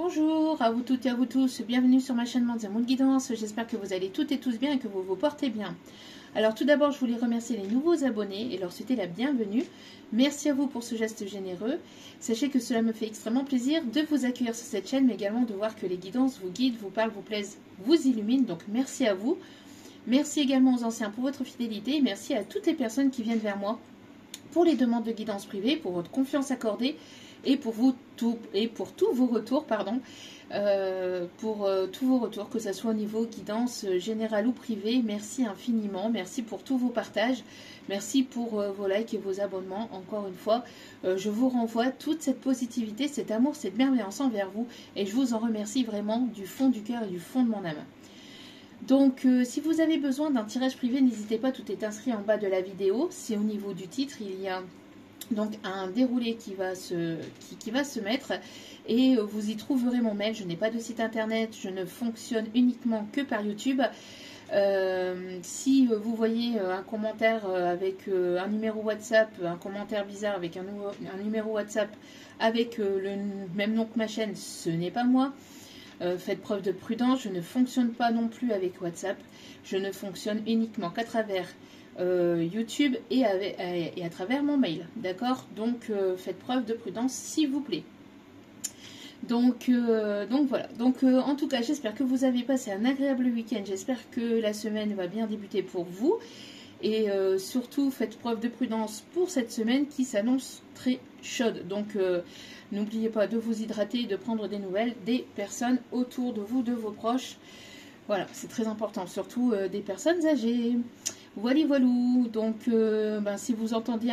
Bonjour à vous toutes et à vous tous, bienvenue sur ma chaîne Monde Guidance, j'espère que vous allez toutes et tous bien et que vous vous portez bien. Alors tout d'abord je voulais remercier les nouveaux abonnés et leur souhaiter la bienvenue. Merci à vous pour ce geste généreux. Sachez que cela me fait extrêmement plaisir de vous accueillir sur cette chaîne, mais également de voir que les guidances vous guident, vous parlent, vous plaisent, vous illuminent, donc merci à vous. Merci également aux anciens pour votre fidélité et merci à toutes les personnes qui viennent vers moi pour les demandes de guidance privée, pour votre confiance accordée et pour tous vos retours, tous vos retours, que ce soit au niveau guidance générale ou privée. Merci infiniment, merci pour tous vos partages, merci pour vos likes et vos abonnements. Encore une fois, je vous renvoie toute cette positivité, cet amour, cette bienveillance envers vous et je vous en remercie vraiment du fond du cœur et du fond de mon âme. Donc, si vous avez besoin d'un tirage privé, n'hésitez pas, tout est inscrit en bas de la vidéo. C'est au niveau du titre, il y a donc un déroulé qui va se mettre et vous y trouverez mon mail. Je n'ai pas de site internet, je ne fonctionne uniquement que par YouTube. Si vous voyez un commentaire avec un numéro WhatsApp, un commentaire bizarre avec un numéro WhatsApp avec le même nom que ma chaîne, ce n'est pas moi. Faites preuve de prudence, je ne fonctionne pas non plus avec WhatsApp, je ne fonctionne uniquement qu'à travers YouTube et à travers mon mail, d'accord? Donc faites preuve de prudence s'il vous plaît. Donc voilà, en tout cas j'espère que vous avez passé un agréable week-end, j'espère que la semaine va bien débuter pour vous et surtout faites preuve de prudence pour cette semaine qui s'annonce très chaude. Donc n'oubliez pas de vous hydrater et de prendre des nouvelles des personnes autour de vous, de vos proches. Voilà, c'est très important, surtout des personnes âgées. Voilà, voilà. Donc, si vous entendez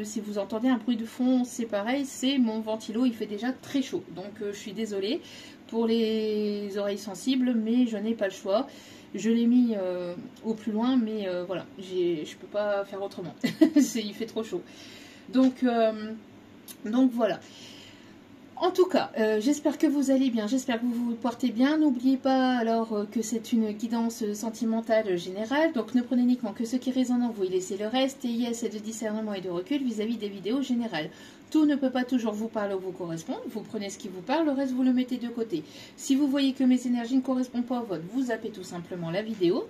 si vous entendez un bruit de fond, c'est pareil, c'est mon ventilo, il fait déjà très chaud. Donc, je suis désolée pour les oreilles sensibles, mais je n'ai pas le choix. Je l'ai mis au plus loin, mais voilà, je peux pas faire autrement. Il fait trop chaud. Donc voilà. En tout cas, j'espère que vous allez bien, j'espère que vous vous portez bien. N'oubliez pas alors que c'est une guidance sentimentale générale, donc ne prenez uniquement que ce qui résonne en vous et laissez le reste. Ayez assez de discernement et de recul vis-à-vis des vidéos générales. Tout ne peut pas toujours vous parler ou vous correspondre, vous prenez ce qui vous parle, le reste vous le mettez de côté. Si vous voyez que mes énergies ne correspondent pas aux vôtres, vous zappez tout simplement la vidéo.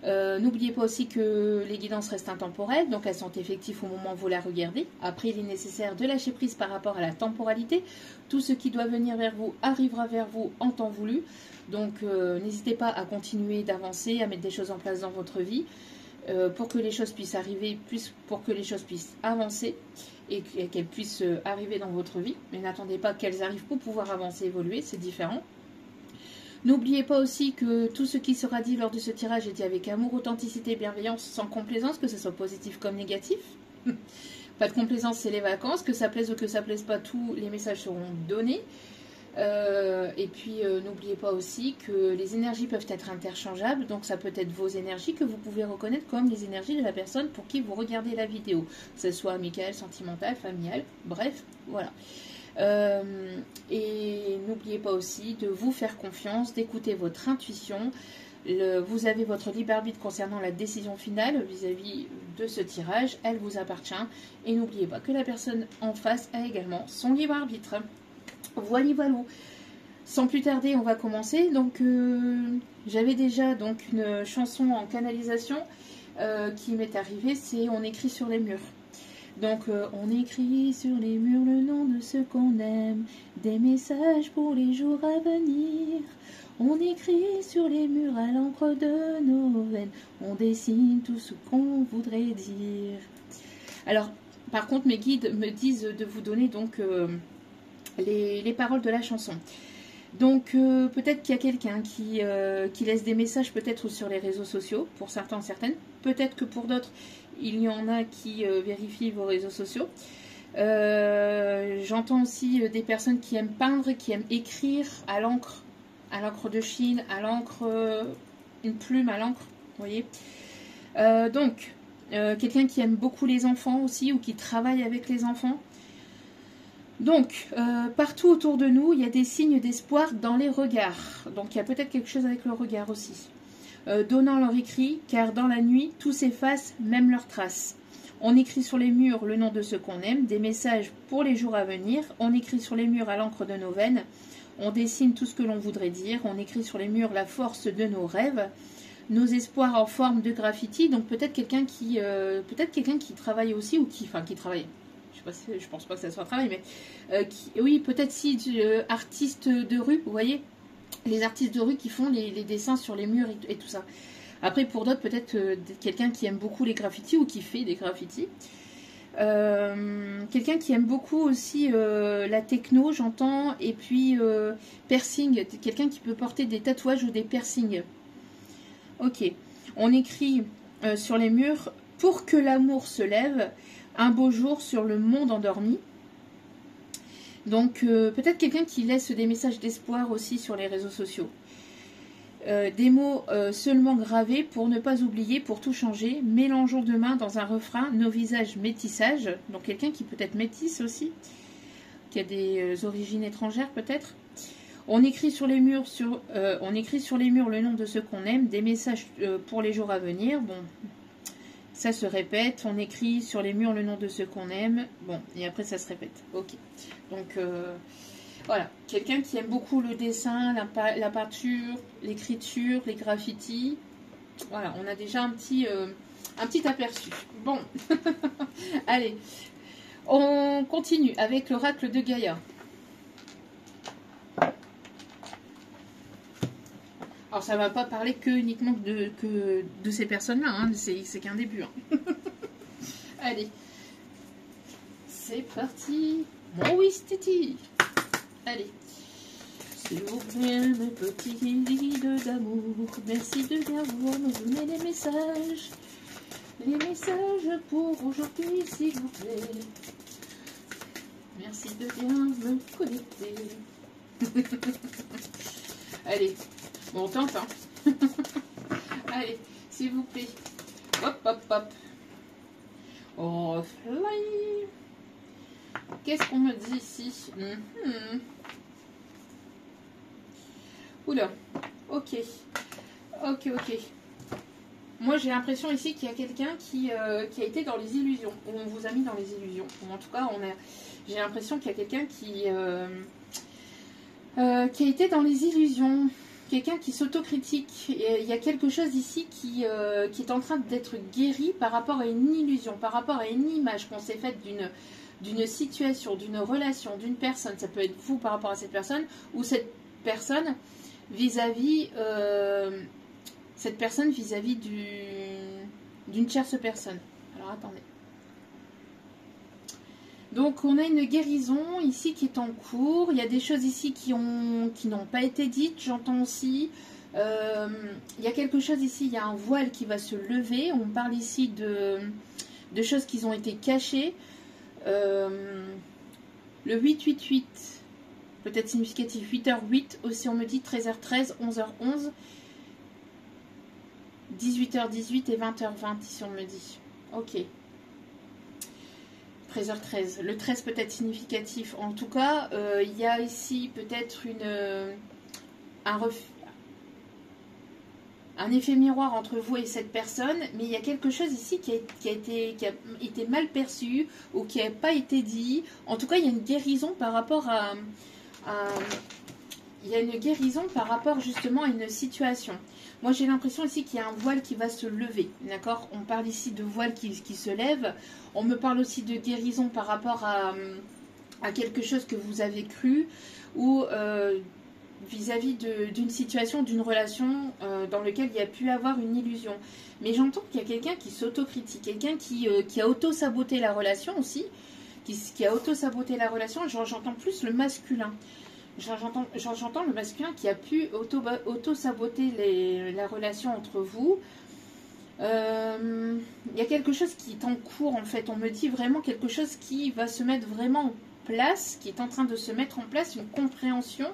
N'oubliez pas aussi que les guidances restent intemporelles, donc elles sont effectives au moment où vous la regardez. Après, il est nécessaire de lâcher prise par rapport à la temporalité. Tout ce qui doit venir vers vous arrivera vers vous en temps voulu. Donc n'hésitez pas à continuer d'avancer, à mettre des choses en place dans votre vie pour que les choses puissent arriver, pour que les choses puissent avancer et qu'elles puissent arriver dans votre vie. Mais n'attendez pas qu'elles arrivent pour pouvoir avancer, évoluer, c'est différent. N'oubliez pas aussi que tout ce qui sera dit lors de ce tirage est dit avec amour, authenticité et bienveillance, sans complaisance, que ce soit positif comme négatif. Pas de complaisance, c'est les vacances. Que ça plaise ou que ça plaise pas, tous les messages seront donnés. Et puis, n'oubliez pas aussi que les énergies peuvent être interchangeables. Donc, ça peut être vos énergies que vous pouvez reconnaître comme les énergies de la personne pour qui vous regardez la vidéo. Que ce soit amicale, sentimentale, familiale, bref, voilà. Et n'oubliez pas aussi de vous faire confiance, d'écouter votre intuition. Vous avez votre libre arbitre concernant la décision finale vis-à-vis de ce tirage, elle vous appartient. Et n'oubliez pas que la personne en face a également son libre arbitre. Voilà, voilà. Sans plus tarder, on va commencer. Donc, j'avais déjà donc une chanson en canalisation qui m'est arrivée, c'est On écrit sur les murs. Donc, on écrit sur les murs le nom de ce qu'on aime, des messages pour les jours à venir. On écrit sur les murs à l'encre de nos veines, on dessine tout ce qu'on voudrait dire. Alors, par contre, mes guides me disent de vous donner donc les paroles de la chanson. Donc, peut-être qu'il y a quelqu'un qui laisse des messages peut-être sur les réseaux sociaux, pour certains, certaines. Peut-être que pour d'autres, il y en a qui vérifient vos réseaux sociaux. J'entends aussi des personnes qui aiment peindre, qui aiment écrire à l'encre de Chine, à l'encre, une plume à l'encre, vous voyez. Donc, quelqu'un qui aime beaucoup les enfants aussi, ou qui travaille avec les enfants. Donc, partout autour de nous, il y a des signes d'espoir dans les regards. Donc, il y a peut-être quelque chose avec le regard aussi. Donnant leur écrit, car dans la nuit, tout s'efface, même leurs traces. On écrit sur les murs le nom de ceux qu'on aime, des messages pour les jours à venir. On écrit sur les murs à l'encre de nos veines. On dessine tout ce que l'on voudrait dire. On écrit sur les murs la force de nos rêves, nos espoirs en forme de graffiti. Donc peut-être quelqu'un qui travaille aussi, ou qui travaille. Je sais pas je pense pas que ça soit un travail, mais oui, peut-être si artiste de rue, vous voyez, les artistes de rue qui font les dessins sur les murs et tout ça. Après, pour d'autres, peut-être quelqu'un qui aime beaucoup les graffitis ou qui fait des graffitis. Quelqu'un qui aime beaucoup aussi la techno, j'entends, et puis piercing, quelqu'un qui peut porter des tatouages ou des piercings. Ok, on écrit sur les murs « Pour que l'amour se lève, un beau jour sur le monde endormi ». Donc peut-être quelqu'un qui laisse des messages d'espoir aussi sur les réseaux sociaux. Des mots seulement gravés pour ne pas oublier, pour tout changer. Mélangeons demain dans un refrain nos visages métissage. Donc quelqu'un qui peut être métisse aussi, qui a des origines étrangères peut-être. On écrit sur les murs le nom de ceux qu'on aime, des messages pour les jours à venir. Bon, ça se répète. On écrit sur les murs le nom de ceux qu'on aime. Bon, et après ça se répète. Ok. Donc voilà, quelqu'un qui aime beaucoup le dessin, la peinture, l'écriture, les graffitis. Voilà, on a déjà un petit aperçu. Bon, allez, on continue avec l'oracle de Gaïa. Alors ça ne va pas parler uniquement de ces personnes-là, hein, c'est qu'un début. Hein. Allez, c'est parti. Mon Wistiti. Allez. S'il vous plaît, mes petits guides d'amour, merci de bien vouloir me donner des messages. Les messages pour aujourd'hui, s'il vous plaît. Merci de bien me connecter. Allez, bon, on tente, hein. Allez, s'il vous plaît. Hop, hop, hop. Oh, fly. Qu'est-ce qu'on me dit ici? Oula, ok. Ok. Moi, j'ai l'impression ici qu'il y a quelqu'un qui a été dans les illusions. Ou on vous a mis dans les illusions. Ou en tout cas, j'ai l'impression qu'il y a quelqu'un qui a été dans les illusions. Quelqu'un qui s'autocritique. Il y a quelque chose ici qui est en train d'être guéri par rapport à une illusion, par rapport à une image qu'on s'est faite d'une situation, d'une relation, d'une personne. Ça peut être vous par rapport à cette personne, ou cette personne vis-à-vis d'une tierce personne. Alors attendez. Donc on a une guérison ici qui est en cours. Il y a des choses ici qui n'ont pas été dites, j'entends aussi. Il y a quelque chose ici, il y a un voile qui va se lever. On parle ici de choses qui ont été cachées. Le 888, peut-être significatif, 8h08, aussi on me dit 13h13, 11h11, 18h18 et 20h20 ici on me dit. Ok. 13h13. Le 13 peut être significatif. En tout cas, il y a ici peut-être un effet miroir entre vous et cette personne, mais il y a quelque chose ici qui a été mal perçu ou qui n'a pas été dit. En tout cas, il y a une guérison par rapport il y a une guérison par rapport justement à une situation. Moi, j'ai l'impression ici qu'il y a un voile qui va se lever, d'accord? On parle ici de voile qui se lève. On me parle aussi de guérison par rapport à quelque chose que vous avez cru ou vis-à-vis d'une situation, d'une relation dans laquelle il y a pu avoir une illusion. Mais j'entends qu'il y a quelqu'un qui s'autocritique, quelqu'un qui a auto-saboté la relation aussi, qui a auto-saboté la relation. J'entends plus le masculin. J'entends le masculin qui a pu auto-saboter la relation entre vous. Il y a quelque chose qui est en cours en fait. On me dit vraiment quelque chose qui va se mettre vraiment en place, qui est en train de se mettre en place, une compréhension.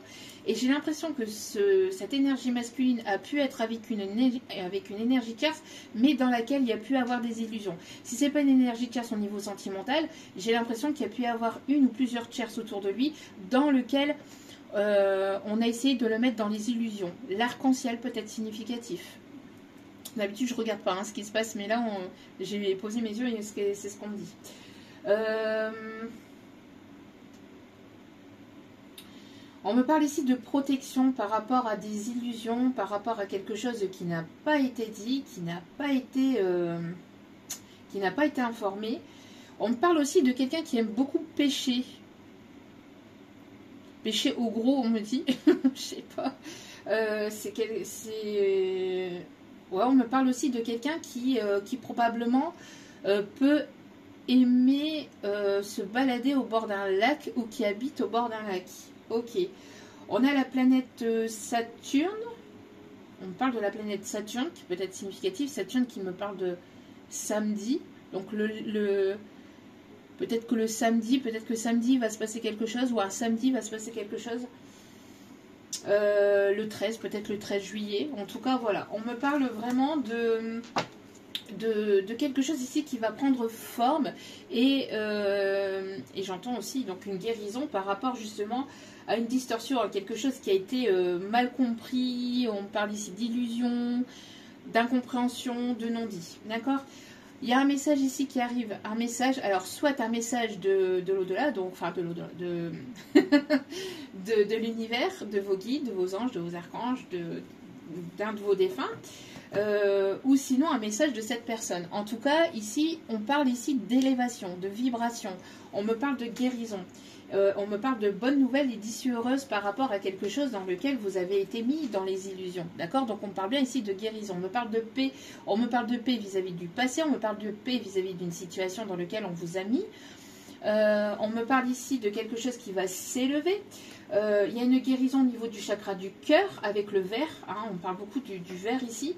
Et j'ai l'impression que cette énergie masculine a pu être avec une énergie tierce, mais dans laquelle il y a pu avoir des illusions. Si c'est pas une énergie tierce au niveau sentimental, j'ai l'impression qu'il y a pu y avoir une ou plusieurs tierces autour de lui, dans lequel on a essayé de le mettre dans les illusions. L'arc-en-ciel peut être significatif. D'habitude, je regarde pas ce qui se passe, mais là, j'ai posé mes yeux et c'est ce qu'on me dit. On me parle ici de protection par rapport à des illusions, par rapport à quelque chose qui n'a pas été dit, qui n'a pas été informé. On me parle aussi de quelqu'un qui aime beaucoup pêcher. Pêcher au gros, on me dit. Je sais pas. Ouais, on me parle aussi de quelqu'un qui probablement peut aimer se balader au bord d'un lac ou qui habite au bord d'un lac. Ok. On a la planète Saturne. On me parle de la planète Saturne, qui peut être significative. Saturne qui me parle de samedi. Donc peut-être que samedi va se passer quelque chose, ou un samedi va se passer quelque chose. Le 13, peut-être le 13 juillet. En tout cas, voilà. On me parle vraiment de quelque chose ici qui va prendre forme. Et j'entends aussi donc une guérison par rapport justement à une distorsion, à quelque chose qui a été mal compris. On parle ici d'illusion, d'incompréhension, de non-dit. D'accord ? Il y a un message ici qui arrive, un message, alors soit un message de l'au-delà, donc enfin de l'au-delà, de l'univers, de vos guides, de vos anges, de vos archanges, d'un de vos défunts, ou sinon un message de cette personne. En tout cas, ici, on parle ici d'élévation, de vibration, on me parle de guérison. On me parle de bonnes nouvelles et d'issues heureuses par rapport à quelque chose dans lequel vous avez été mis dans les illusions. D'accord? Donc on parle bien ici de guérison. On me parle de paix. On me parle de paix vis-à-vis du passé. On me parle de paix vis-à-vis d'une situation dans laquelle on vous a mis. On me parle ici de quelque chose qui va s'élever. Il y a une guérison au niveau du chakra du cœur avec le vert. Hein, on parle beaucoup du vert ici.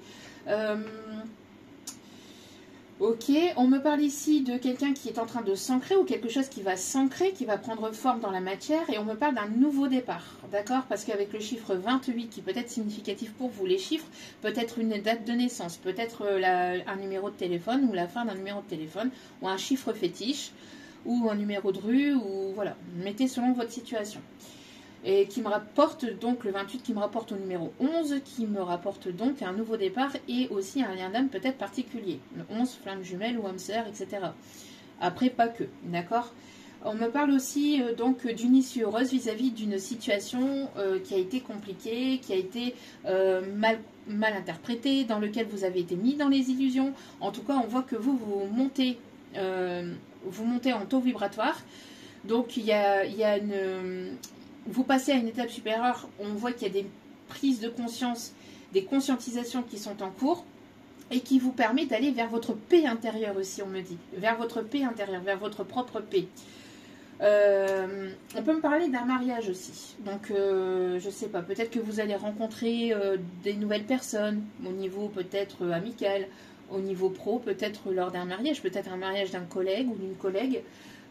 Ok, on me parle ici de quelqu'un qui est en train de s'ancrer ou quelque chose qui va s'ancrer, qui va prendre forme dans la matière, et on me parle d'un nouveau départ, d'accord? Parce qu'avec le chiffre 28 qui peut être significatif pour vous, les chiffres, peut-être une date de naissance, peut-être un numéro de téléphone ou la fin d'un numéro de téléphone, ou un chiffre fétiche, ou un numéro de rue, ou voilà, mettez selon votre situation. Et qui me rapporte donc le 28, qui me rapporte au numéro 11, qui me rapporte donc un nouveau départ et aussi un lien d'âme peut-être particulier. Le 11, flamme jumelle ou âme sœur, etc. Après, pas que, d'accord? On me parle aussi donc d'une issue heureuse vis-à-vis d'une situation qui a été compliquée, qui a été mal interprétée, dans lequel vous avez été mis dans les illusions. En tout cas, on voit que vous montez en taux vibratoire. Donc, il y a une... Vous passez à une étape supérieure, on voit qu'il y a des prises de conscience, des conscientisations qui sont en cours et qui vous permet d'aller vers votre paix intérieure aussi, on me dit. Vers votre paix intérieure, vers votre propre paix. On peut me parler d'un mariage aussi. Donc, je ne sais pas, peut-être que vous allez rencontrer des nouvelles personnes au niveau peut-être amical, au niveau pro, peut-être lors d'un mariage, peut-être un mariage d'un collègue ou d'une collègue.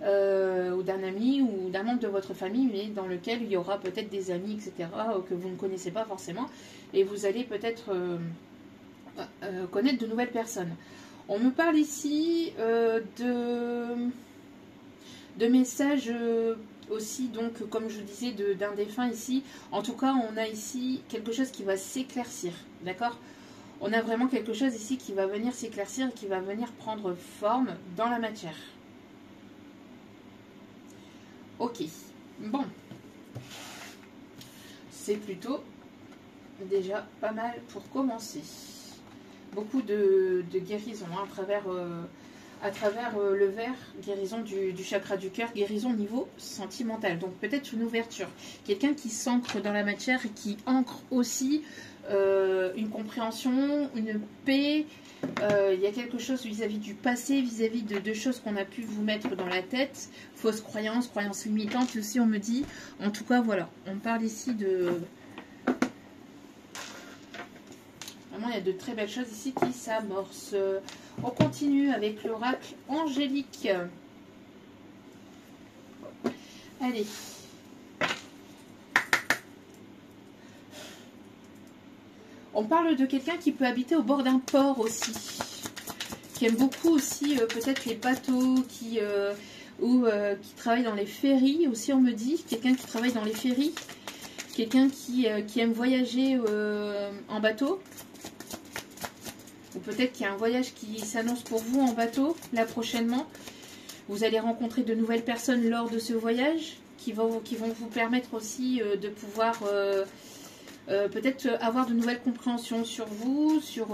Ou d'un ami ou d'un membre de votre famille, mais dans lequel il y aura peut-être des amis, etc., que vous ne connaissez pas forcément, et vous allez peut-être connaître de nouvelles personnes. On me parle ici de messages aussi, donc comme je vous disais, d'un défunt ici. En tout cas, on a ici quelque chose qui va s'éclaircir, d'accord? On a vraiment quelque chose ici qui va venir s'éclaircir, qui va venir prendre forme dans la matière. Ok, bon, c'est plutôt déjà pas mal pour commencer. Beaucoup de guérison hein, à travers le vert, guérison du chakra du cœur, guérison au niveau sentimental. Donc peut-être une ouverture. Quelqu'un qui s'ancre dans la matière et qui ancre aussi une compréhension, une paix. Il y a quelque chose vis-à-vis du passé, vis-à-vis de choses qu'on a pu vous mettre dans la tête, fausses croyances, croyances limitantes aussi on me dit. En tout cas voilà, on parle ici de... Vraiment il y a de très belles choses ici qui s'amorcent. On continue avec l'oracle angélique. Allez. On parle de quelqu'un qui peut habiter au bord d'un port aussi, qui aime beaucoup aussi peut-être les bateaux, qui travaille dans les ferries aussi on me dit, quelqu'un qui travaille dans les ferries, quelqu'un qui aime voyager en bateau, ou peut-être qu'il y a un voyage qui s'annonce pour vous en bateau là prochainement. Vous allez rencontrer de nouvelles personnes lors de ce voyage qui vont vous permettre aussi de pouvoir peut-être avoir de nouvelles compréhensions sur vous, sur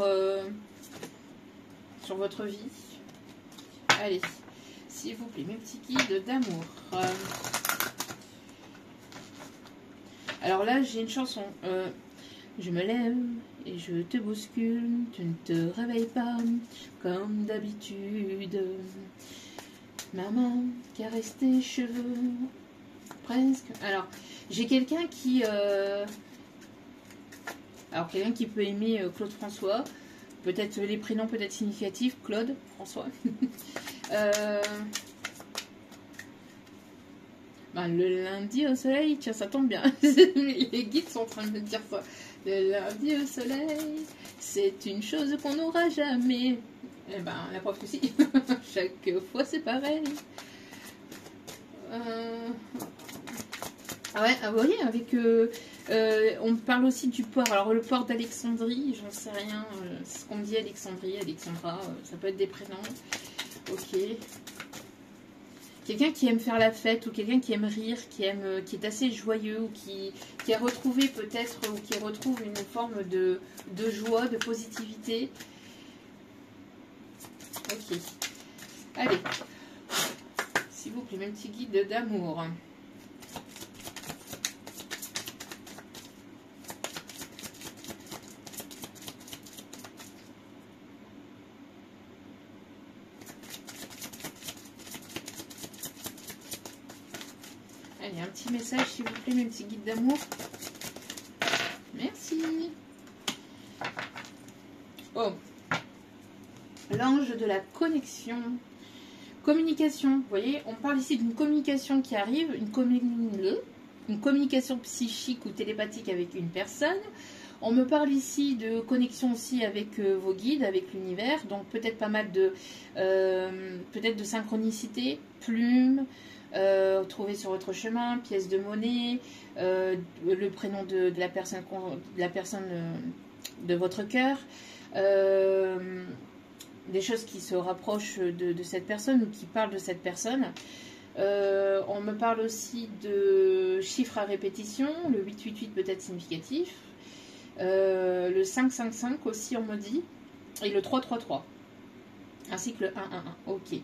votre vie. Allez, s'il vous plaît, mes petits guides d'amour. Alors là, j'ai une chanson. Je me lève et je te bouscule, tu ne te réveilles pas comme d'habitude. Maman caresse tes cheveux, presque. Alors, j'ai quelqu'un qui... Alors, quelqu'un qui peut aimer Claude François. Peut-être les prénoms peut-être significatifs. Claude, François. Ben, le lundi au soleil, tiens, ça tombe bien. Les guides sont en train de me dire ça. Le lundi au soleil, c'est une chose qu'on n'aura jamais. Eh ben, la preuve que si. Chaque fois, c'est pareil. Ah ouais, vous voyez, avec... on parle aussi du port. Alors, le port d'Alexandrie, j'en sais rien. C'est ce qu'on me dit, Alexandrie, Alexandra. Ça peut être des prénoms. Ok. Quelqu'un qui aime faire la fête ou quelqu'un qui aime rire, qui est assez joyeux ou qui a retrouvé peut-être ou qui retrouve une forme de joie, de positivité. Ok. Allez. S'il vous plaît, mes petits guides d'amour. Allez, un petit message, s'il vous plaît, mes petits guides d'amour. Merci. Oh. L'ange de la connexion. Communication. Vous voyez, on parle ici d'une communication qui arrive, une communication psychique ou télépathique avec une personne. On me parle ici de connexion aussi avec vos guides, avec l'univers. Donc peut-être pas mal de peut-être de synchronicité, plumes, trouver sur votre chemin, pièce de monnaie, le prénom de la personne, de votre cœur, des choses qui se rapprochent de cette personne ou qui parlent de cette personne. On me parle aussi de chiffres à répétition, le 888 peut-être significatif, le 555 aussi on me dit, et le 333, ainsi que le 111. Ok.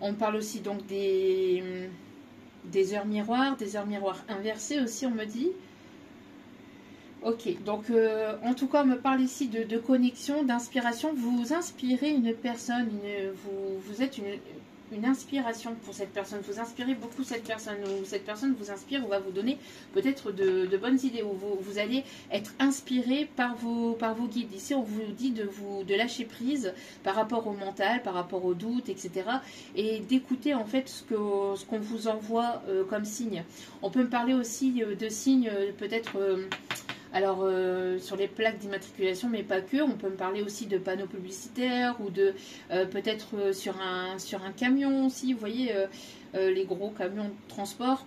On parle aussi donc des heures miroirs inversées aussi, on me dit. Ok, donc en tout cas, on me parle ici de connexion, d'inspiration. Vous inspirez une personne, vous êtes une inspiration pour cette personne. Vous inspirez beaucoup cette personne, ou cette personne vous inspire ou va vous donner peut-être de bonnes idées, ou vous allez être inspiré par vos guides. Ici, on vous dit de lâcher prise par rapport au mental, par rapport aux doutes, etc. Et d'écouter en fait ce qu'on vous envoie comme signe. On peut me parler aussi de signes peut-être... alors, sur les plaques d'immatriculation, mais pas que, on peut me parler aussi de panneaux publicitaires ou de peut-être sur un camion aussi, vous voyez, les gros camions de transport.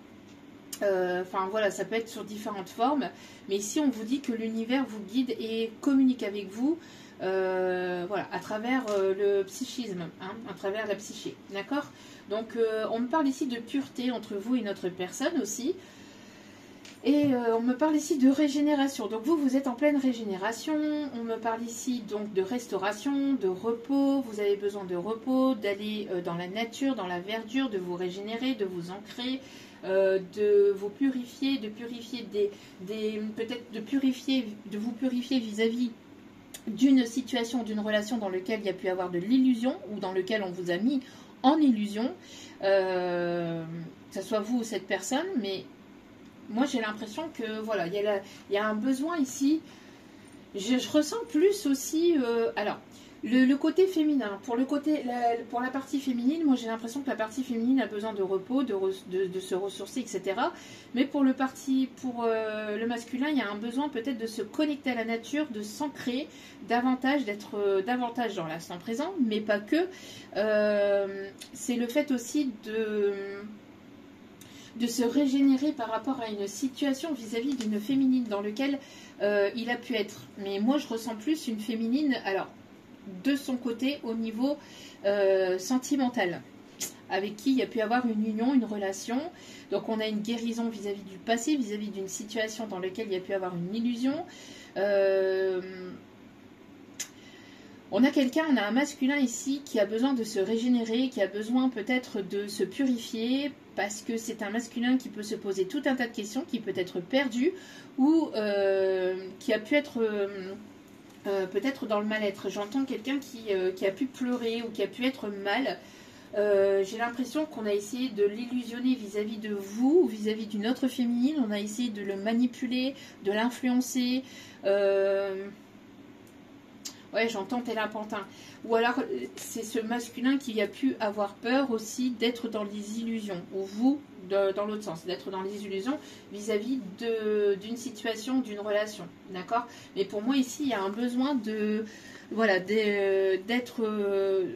Enfin voilà, ça peut être sur différentes formes. Mais ici, on vous dit que l'univers vous guide et communique avec vous, voilà, à travers le psychisme, hein, à travers la psyché, d'accord? Donc, on me parle ici de pureté entre vous et notre personne aussi. Et on me parle ici de régénération. Donc vous êtes en pleine régénération. On me parle ici donc de restauration, de repos. Vous avez besoin de repos, d'aller dans la nature, dans la verdure, de vous régénérer, de vous ancrer, de vous purifier, peut-être de vous purifier vis-à-vis d'une situation, d'une relation dans laquelle il y a pu avoir de l'illusion ou dans laquelle on vous a mis en illusion, que ce soit vous ou cette personne, mais moi j'ai l'impression que voilà, il y a un besoin ici. Je ressens plus aussi, alors le côté féminin, pour la partie féminine, moi j'ai l'impression que la partie féminine a besoin de repos, de se ressourcer, etc. Mais pour le masculin, il y a un besoin peut-être de se connecter à la nature, de s'ancrer davantage, d'être davantage dans l'instant présent, mais pas que. C'est le fait aussi de se régénérer par rapport à une situation vis-à-vis d'une féminine dans laquelle il a pu être. Mais moi, je ressens plus une féminine, alors, de son côté, au niveau sentimental. avec qui il y a pu avoir une union, une relation. Donc on a une guérison vis-à-vis du passé, vis-à-vis d'une situation dans laquelle il y a pu avoir une illusion. On a quelqu'un, on a un masculin ici qui a besoin de se régénérer, qui a besoin peut-être de se purifier, parce que c'est un masculin qui peut se poser tout un tas de questions, qui peut être perdu, ou qui a pu être peut-être dans le mal-être. J'entends quelqu'un qui a pu pleurer ou qui a pu être mal. J'ai l'impression qu'on a essayé de l'illusionner vis-à-vis de vous, ou vis-à-vis d'une autre féminine. On a essayé de le manipuler, de l'influencer. Ouais, j'entends tel un pantin. Ou alors, c'est ce masculin qui a pu avoir peur aussi d'être dans les illusions. Ou vous, dans l'autre sens, d'être dans les illusions vis-à-vis d'une situation, d'une relation. D'accord? Mais pour moi, ici, il y a un besoin de... Voilà, d'être... de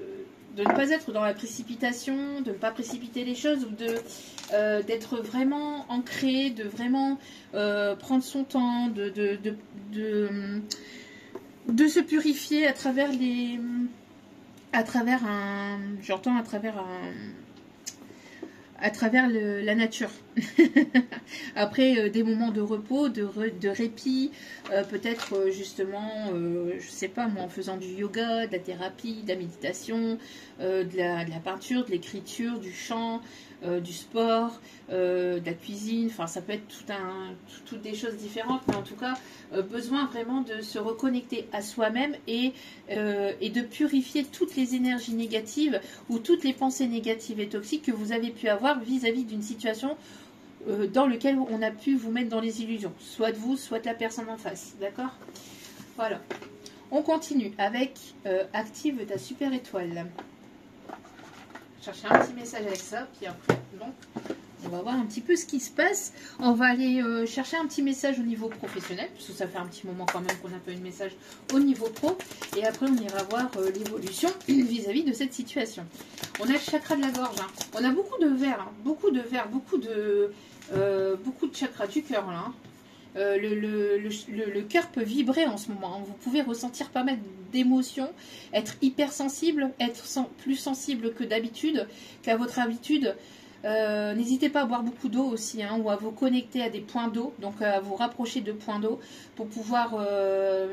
ne pas être dans la précipitation, de ne pas précipiter les choses, ou d'être vraiment ancré, de vraiment prendre son temps, de se purifier à travers la nature. Après des moments de repos, de répit, peut-être justement, je sais pas moi, en faisant du yoga, de la thérapie, de la méditation, de la peinture, de l'écriture, du chant, du sport, de la cuisine. Enfin, ça peut être toutes des choses différentes, mais en tout cas, besoin vraiment de se reconnecter à soi-même et de purifier toutes les énergies négatives ou toutes les pensées négatives et toxiques que vous avez pu avoir vis-à-vis d'une situation dans laquelle on a pu vous mettre dans les illusions, soit de vous, soit de la personne en face, d'accord? Voilà. On continue avec active ta super étoile. Chercher un petit message avec ça, puis après, donc, on va voir un petit peu ce qui se passe. On va aller chercher un petit message au niveau professionnel, parce que ça fait un petit moment quand même qu'on n'a pas eu de message au niveau pro. Et après, on ira voir l'évolution vis-à-vis de cette situation. On a le chakra de la gorge. Hein. On a beaucoup de verre, hein. Beaucoup de chakras du cœur là. Hein. Le cœur peut vibrer en ce moment. Hein. Vous pouvez ressentir pas mal d'émotions, être hypersensible, être plus sensible que d'habitude, qu'à votre habitude. N'hésitez pas à boire beaucoup d'eau aussi, hein, ou à vous connecter à des points d'eau, donc à vous rapprocher de points d'eau pour pouvoir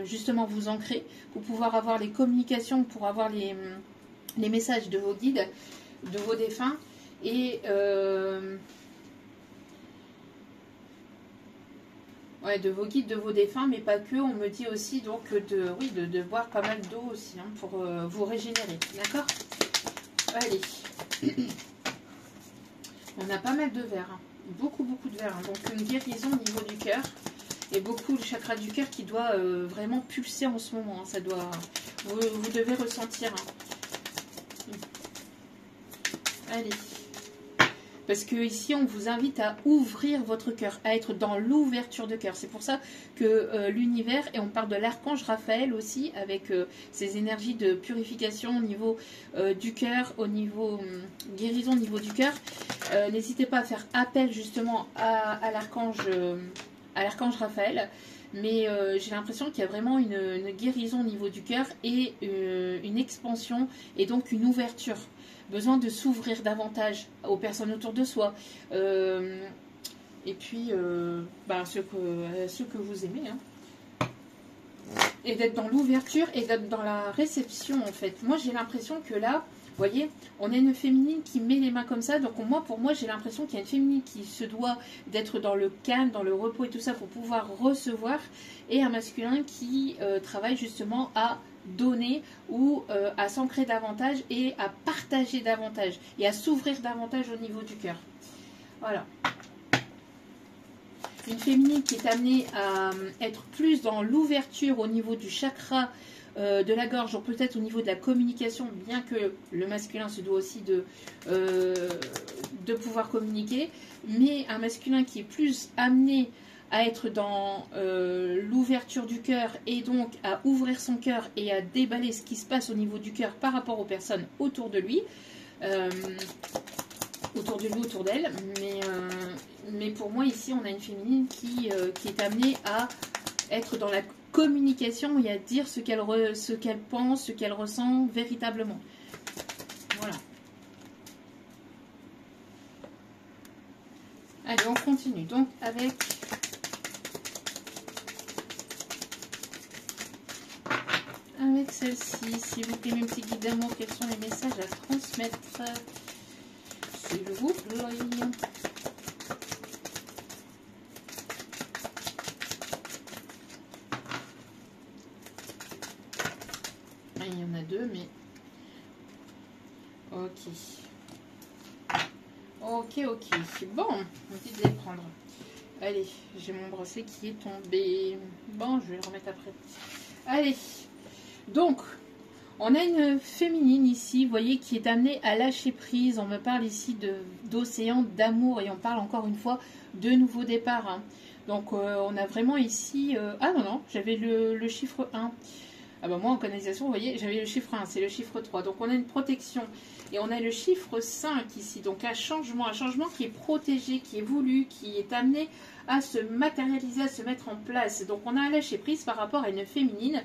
justement vous ancrer, pour pouvoir avoir les communications, pour avoir les messages de vos guides, de vos défunts. Et ouais, de vos guides, de vos défunts, mais pas que. On me dit aussi donc de boire pas mal d'eau aussi, hein, pour vous régénérer. D'accord? Allez. On a pas mal de verre. Hein. Beaucoup de verre. Hein. Donc une guérison au niveau du cœur. Et beaucoup le chakra du cœur qui doit vraiment pulser en ce moment. Hein. Ça doit. Vous devez ressentir. Hein. Allez. Parce que ici, on vous invite à ouvrir votre cœur, à être dans l'ouverture de cœur. C'est pour ça que l'univers, et on parle de l'archange Raphaël aussi, avec ses énergies de purification au niveau du cœur, au niveau guérison au niveau du cœur. N'hésitez pas à faire appel justement à l'archange Raphaël. Mais j'ai l'impression qu'il y a vraiment une guérison au niveau du cœur et une expansion et donc une ouverture. Besoin de s'ouvrir davantage aux personnes autour de soi. Et puis, ceux que vous aimez. Hein. Et d'être dans l'ouverture et d'être dans la réception, en fait. Moi, j'ai l'impression que là, vous voyez, on a une féminine qui met les mains comme ça. Donc, pour moi, j'ai l'impression qu'il y a une féminine qui se doit d'être dans le calme, dans le repos et tout ça pour pouvoir recevoir. Et un masculin qui travaille justement à donner ou à s'ancrer davantage et à partager davantage et à s'ouvrir davantage au niveau du cœur. Voilà. Une féminine qui est amenée à être plus dans l'ouverture au niveau du chakra de la gorge, ou peut-être au niveau de la communication, bien que le masculin se doit aussi de pouvoir communiquer, mais un masculin qui est plus amené à être dans l'ouverture du cœur et donc à ouvrir son cœur et à déballer ce qui se passe au niveau du cœur par rapport aux personnes autour de lui, autour d'elle. Mais pour moi ici on a une féminine qui est amenée à être dans la communication et à dire ce qu'elle pense, ce qu'elle ressent véritablement. Voilà. continue donc avec celle-ci. S'il vous plaît, mes petits guides d'amour, quels sont les messages à transmettre, s'il vous plaît? Il y en a deux, mais ok. Bon, on dit de les prendre. Allez, j'ai mon bracelet qui est tombé. Bon, je vais le remettre après. Allez, donc, on a une féminine ici, vous voyez, qui est amenée à lâcher prise. On me parle ici d'océan, d'amour, et on parle encore une fois de nouveau départ. Hein. Donc, on a vraiment ici... ah non, j'avais le chiffre 1. Ah bah moi, en canalisation, vous voyez, j'avais le chiffre 1, c'est le chiffre 3. Donc, on a une protection. Et on a le chiffre 5 ici. Donc, un changement qui est protégé, qui est voulu, qui est amené à se matérialiser, à se mettre en place. Donc, on a un lâcher prise par rapport à une féminine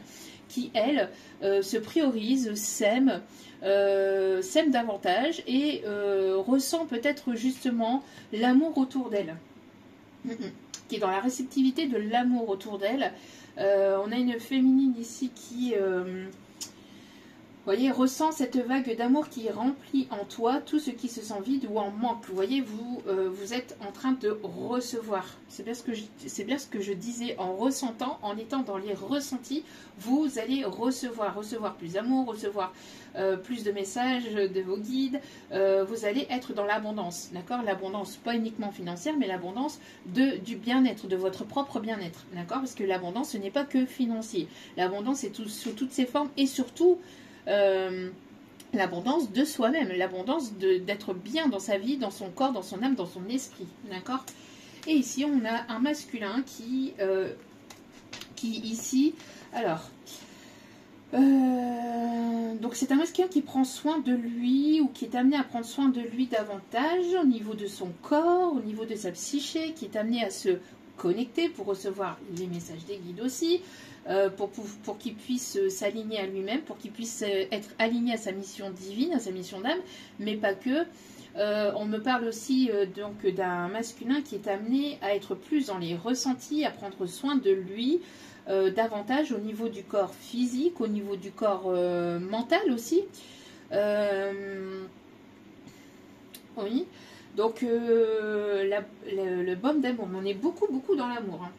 qui, elle, se priorise, sème davantage et ressent peut-être justement l'amour autour d'elle. Qui est dans la réceptivité de l'amour autour d'elle. On a une féminine ici qui, vous voyez, ressent cette vague d'amour qui remplit en toi tout ce qui se sent vide ou en manque. Vous voyez, vous êtes en train de recevoir. C'est bien ce que je disais, en ressentant, en étant dans les ressentis, vous allez recevoir plus d'amour, recevoir plus de messages de vos guides. Vous allez être dans l'abondance, d'accord? L'abondance, pas uniquement financière, mais l'abondance du bien-être, de votre propre bien-être, d'accord? Parce que l'abondance, ce n'est pas que financier. L'abondance est sous toutes ses formes et surtout... l'abondance de soi-même, l'abondance d'être bien dans sa vie, dans son corps, dans son âme, dans son esprit, d'accord? Et ici, on a un masculin qui ici, alors, donc c'est un masculin qui prend soin de lui ou qui est amené à prendre soin de lui davantage au niveau de son corps, au niveau de sa psyché, qui est amené à se connecter pour recevoir les messages des guides aussi, pour qu'il puisse s'aligner à lui-même, pour qu'il puisse être aligné à sa mission divine, à sa mission d'âme, mais pas que. On me parle aussi donc d'un masculin qui est amené à être plus dans les ressentis, à prendre soin de lui davantage au niveau du corps physique, au niveau du corps mental aussi. Oui. Donc, le baume d'amour, on est beaucoup dans l'amour. Hein.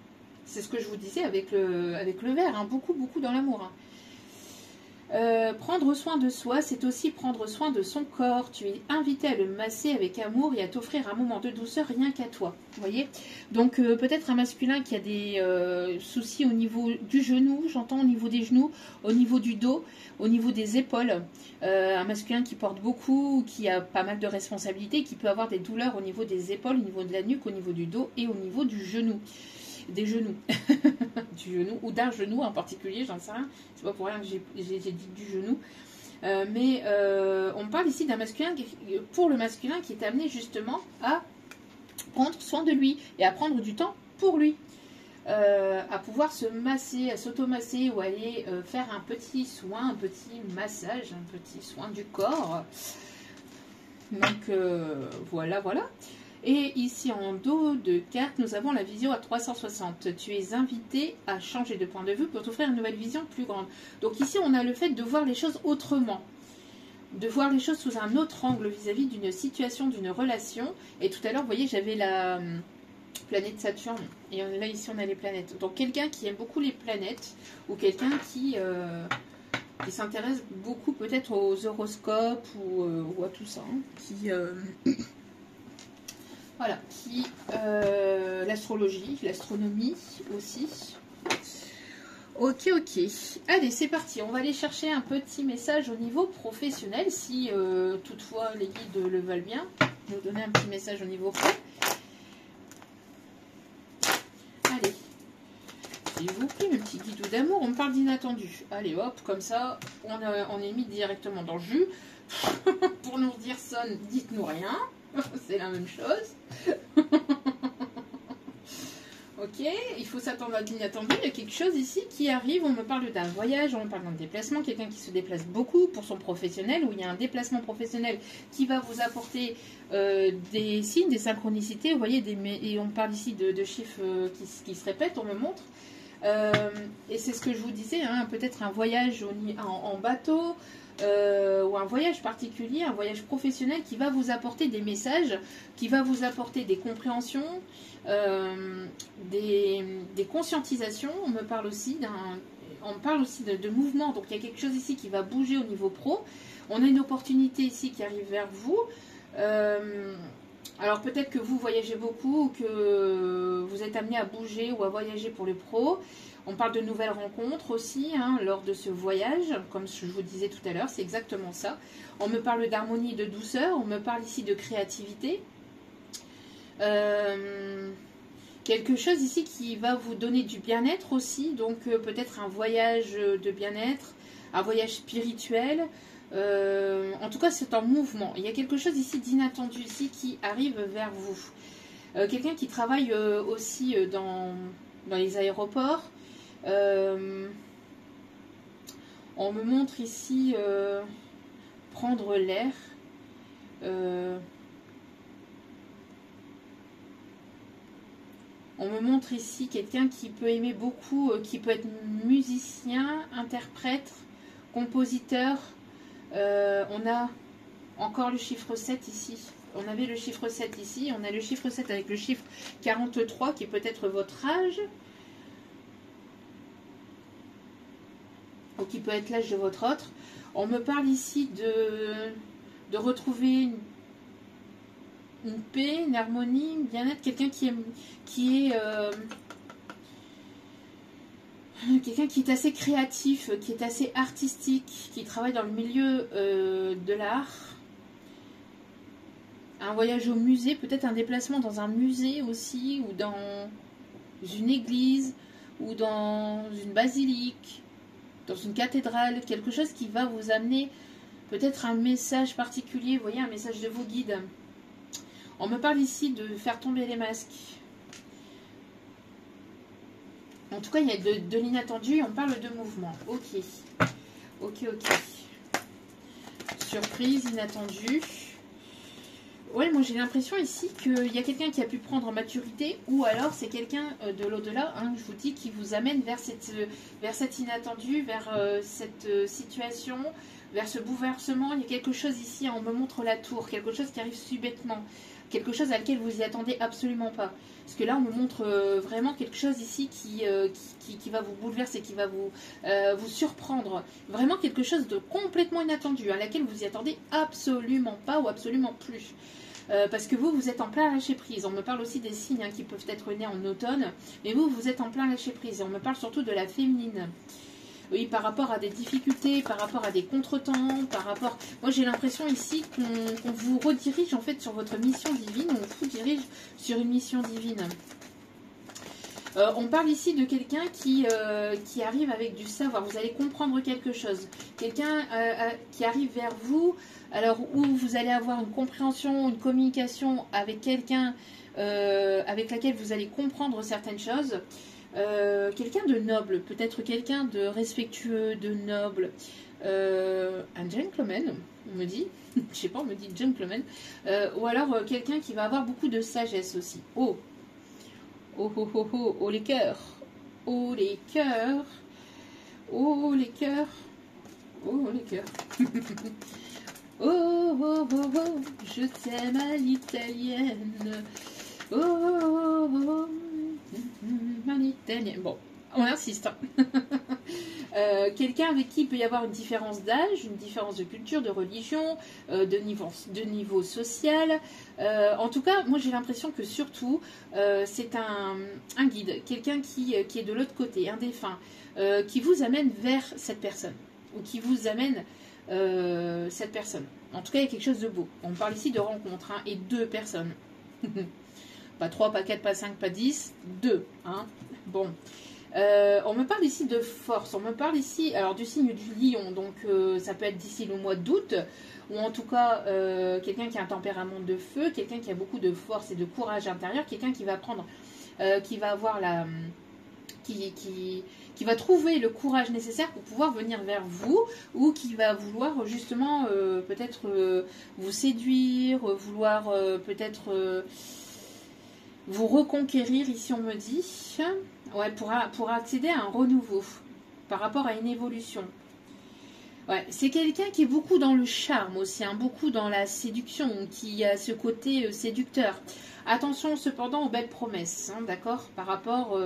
C'est ce que je vous disais avec le verre, hein, beaucoup dans l'amour. Hein. Prendre soin de soi, c'est aussi prendre soin de son corps. Tu es invité à le masser avec amour et à t'offrir un moment de douceur rien qu'à toi. Vous voyez? Donc, peut-être un masculin qui a des soucis au niveau du genou, j'entends au niveau des genoux, au niveau du dos, au niveau des épaules. Un masculin qui porte beaucoup, qui a pas mal de responsabilités, qui peut avoir des douleurs au niveau des épaules, au niveau de la nuque, au niveau du dos et au niveau du genou. Des genoux, du genou ou d'un genou en particulier, j'en sais rien, c'est pas pour rien que j'ai dit du genou, mais on parle ici d'un masculin, pour le masculin qui est amené justement à prendre soin de lui et à prendre du temps pour lui, à pouvoir se masser, à s'automasser ou aller faire un petit soin, un petit massage, un petit soin du corps. Donc voilà. Et ici en dos de carte, nous avons la vision à 360. Tu es invité à changer de point de vue pour t'offrir une nouvelle vision plus grande. Donc ici, on a le fait de voir les choses autrement. De voir les choses sous un autre angle vis-à-vis d'une situation, d'une relation. Et tout à l'heure, vous voyez, j'avais la planète Saturne. Et là, ici, on a les planètes. Donc quelqu'un qui aime beaucoup les planètes ou quelqu'un qui s'intéresse beaucoup peut-être aux horoscopes ou à tout ça. Hein, voilà, l'astrologie, l'astronomie aussi. Ok. Allez, c'est parti. On va aller chercher un petit message au niveau professionnel, si toutefois les guides le veulent bien. Nous donner un petit message au niveau pro. Allez. S'il vous plaît, mes petits guides d'amour, on me parle d'inattendu. Allez, hop, comme ça, on est mis directement dans le jus. Pour nous dire ça, dites-nous rien. C'est la même chose. Ok, il faut s'attendre à l'inattendu. Il y a quelque chose ici qui arrive. On me parle d'un voyage, on me parle d'un déplacement. Quelqu'un qui se déplace beaucoup pour son professionnel, où il y a un déplacement professionnel qui va vous apporter des signes, des synchronicités. Vous voyez, et on parle ici de chiffres qui se répètent, on me montre. Et c'est ce que je vous disais, hein, peut-être un voyage en bateau, ou un voyage particulier, un voyage professionnel qui va vous apporter des messages, qui va vous apporter des compréhensions, des conscientisations. On me parle aussi de mouvement, donc il y a quelque chose ici qui va bouger au niveau pro. On a une opportunité ici qui arrive vers vous. Alors peut-être que vous voyagez beaucoup, ou que vous êtes amené à bouger ou à voyager pour le pro. On parle de nouvelles rencontres aussi, hein, lors de ce voyage, comme je vous disais tout à l'heure, c'est exactement ça. On me parle d'harmonie, de douceur, on me parle ici de créativité. Quelque chose ici qui va vous donner du bien-être aussi, donc peut-être un voyage de bien-être, un voyage spirituel. En tout cas, c'est en mouvement. Il y a quelque chose ici d'inattendu ici qui arrive vers vous. Quelqu'un qui travaille aussi dans les aéroports. On me montre ici prendre l'air. On me montre ici quelqu'un qui peut aimer beaucoup, qui peut être musicien, interprète, compositeur. On a encore le chiffre 7 ici. On avait le chiffre 7 ici. On a le chiffre 7 avec le chiffre 43 qui est peut-être votre âge. Ou qui peut être l'âge de votre autre. On me parle ici de retrouver une paix, une harmonie, un bien-être. Quelqu'un quelqu'un qui est assez créatif, qui est assez artistique, qui travaille dans le milieu de l'art. Un voyage au musée, peut-être un déplacement dans un musée aussi, ou dans une église, ou dans une basilique, dans une cathédrale, quelque chose qui va vous amener peut-être un message particulier, vous voyez, un message de vos guides. On me parle ici de faire tomber les masques. En tout cas, il y a de l'inattendu, on parle de mouvement. Ok. Ok. Surprise, inattendu. Ouais, moi j'ai l'impression ici qu'il y a quelqu'un qui a pu prendre en maturité, ou alors c'est quelqu'un de l'au-delà, hein, je vous dis, qui vous amène vers cet inattendu, vers cette situation, vers ce bouleversement. Il y a quelque chose ici, on me montre la tour, quelque chose qui arrive subitement, quelque chose à laquelle vous n'y attendez absolument pas. Parce que là, on me montre vraiment quelque chose ici qui va vous bouleverser, qui va vous surprendre. Vraiment quelque chose de complètement inattendu, à laquelle vous n'y attendez absolument pas ou absolument plus. Parce que vous êtes en plein lâcher prise. On me parle aussi des signes, hein, qui peuvent être nés en automne, mais vous êtes en plein lâcher prise. Et on me parle surtout de la féminine. Oui, par rapport à des difficultés, par rapport à des contretemps, par rapport... Moi, j'ai l'impression ici qu'on vous redirige en fait sur votre mission divine, on vous dirige sur une mission divine. On parle ici de quelqu'un qui arrive avec du savoir. Vous allez comprendre quelque chose. Quelqu'un qui arrive vers vous, alors où vous allez avoir une compréhension, une communication avec quelqu'un avec laquelle vous allez comprendre certaines choses. Quelqu'un de noble, peut-être quelqu'un de respectueux, de noble. Un gentleman, on me dit. Je sais pas, on me dit gentleman. Ou alors quelqu'un qui va avoir beaucoup de sagesse aussi. Oh les cœurs, oh les cœurs, oh les cœurs, oh les cœurs. Oh, je t'aime à l'italienne. Oh, à l'italienne. Bon, on insiste. Quelqu'un avec qui il peut y avoir une différence d'âge, une différence de culture, de religion, de niveau social. En tout cas, moi j'ai l'impression que surtout, c'est un guide, quelqu'un qui est de l'autre côté, un défunt, qui vous amène vers cette personne, ou qui vous amène cette personne. En tout cas, il y a quelque chose de beau. On parle ici de rencontre, hein, et 2 personnes. Pas 3, pas 4, pas 5, pas 10, 2. Hein. Bon. On me parle ici de force, on me parle ici alors du signe du lion, donc ça peut être d'ici le mois d'août, ou en tout cas quelqu'un qui a un tempérament de feu, quelqu'un qui a beaucoup de force et de courage intérieur, quelqu'un qui va prendre qui va avoir la... qui va trouver le courage nécessaire pour pouvoir venir vers vous, ou qui va vouloir justement peut-être vous séduire, vouloir peut-être vous reconquérir, ici on me dit, ouais, pour accéder à un renouveau par rapport à une évolution. Ouais, c'est quelqu'un qui est beaucoup dans le charme aussi, hein, beaucoup dans la séduction, qui a ce côté séducteur. Attention cependant aux belles promesses, hein, d'accord, par rapport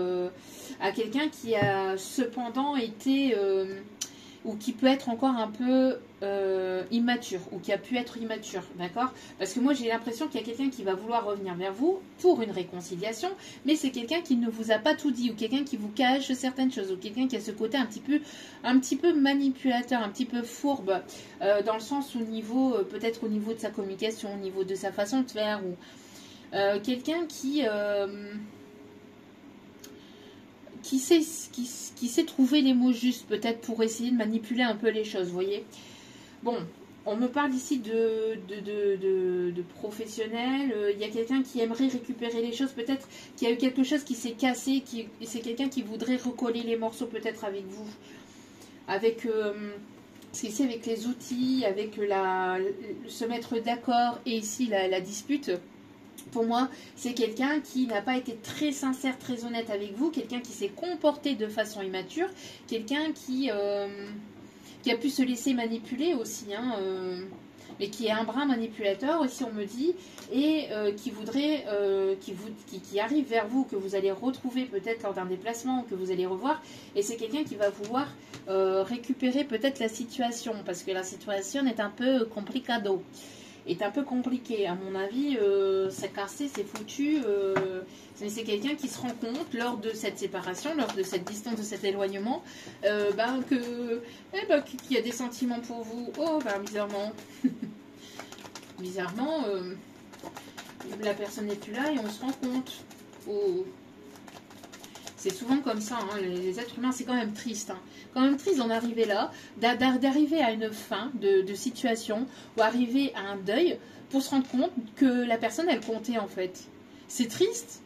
à quelqu'un qui a cependant été, ou qui peut être encore un peu immature, ou qui a pu être immature, d'accord. Parce que moi j'ai l'impression qu'il y a quelqu'un qui va vouloir revenir vers vous pour une réconciliation, mais c'est quelqu'un qui ne vous a pas tout dit, ou quelqu'un qui vous cache certaines choses, ou quelqu'un qui a ce côté un petit peu manipulateur, un petit peu fourbe, dans le sens au niveau, peut-être au niveau de sa communication, au niveau de sa façon de faire, ou quelqu'un qui sait trouver les mots justes, peut-être pour essayer de manipuler un peu les choses, vous voyez. Bon, on me parle ici de professionnels. Il y a quelqu'un qui aimerait récupérer les choses, peut-être qu'il y a eu quelque chose qui s'est cassé, c'est quelqu'un qui voudrait recoller les morceaux peut-être avec vous. Avec... c'est ici avec les outils, avec se mettre d'accord, et ici la dispute. Pour moi, c'est quelqu'un qui n'a pas été très sincère, très honnête avec vous, quelqu'un qui s'est comporté de façon immature, quelqu'un qui a pu se laisser manipuler aussi, hein, mais qui est un brin manipulateur aussi on me dit, et qui voudrait, qui arrive vers vous, que vous allez retrouver peut-être lors d'un déplacement, que vous allez revoir, et c'est quelqu'un qui va vouloir récupérer peut-être la situation, parce que la situation est un peu complicado. Est un peu compliqué. À mon avis, c'est cassé, c'est foutu. Mais c'est quelqu'un qui se rend compte lors de cette séparation, lors de cette distance, de cet éloignement, qu'il y a des sentiments pour vous. Oh, bizarrement. Bizarrement, la personne n'est plus là et on se rend compte. Oh. C'est souvent comme ça, hein, les êtres humains, c'est quand même triste. Hein. Quand même triste d'en arriver là, d'arriver à une fin de situation, ou arriver à un deuil, pour se rendre compte que la personne, elle comptait en fait. C'est triste.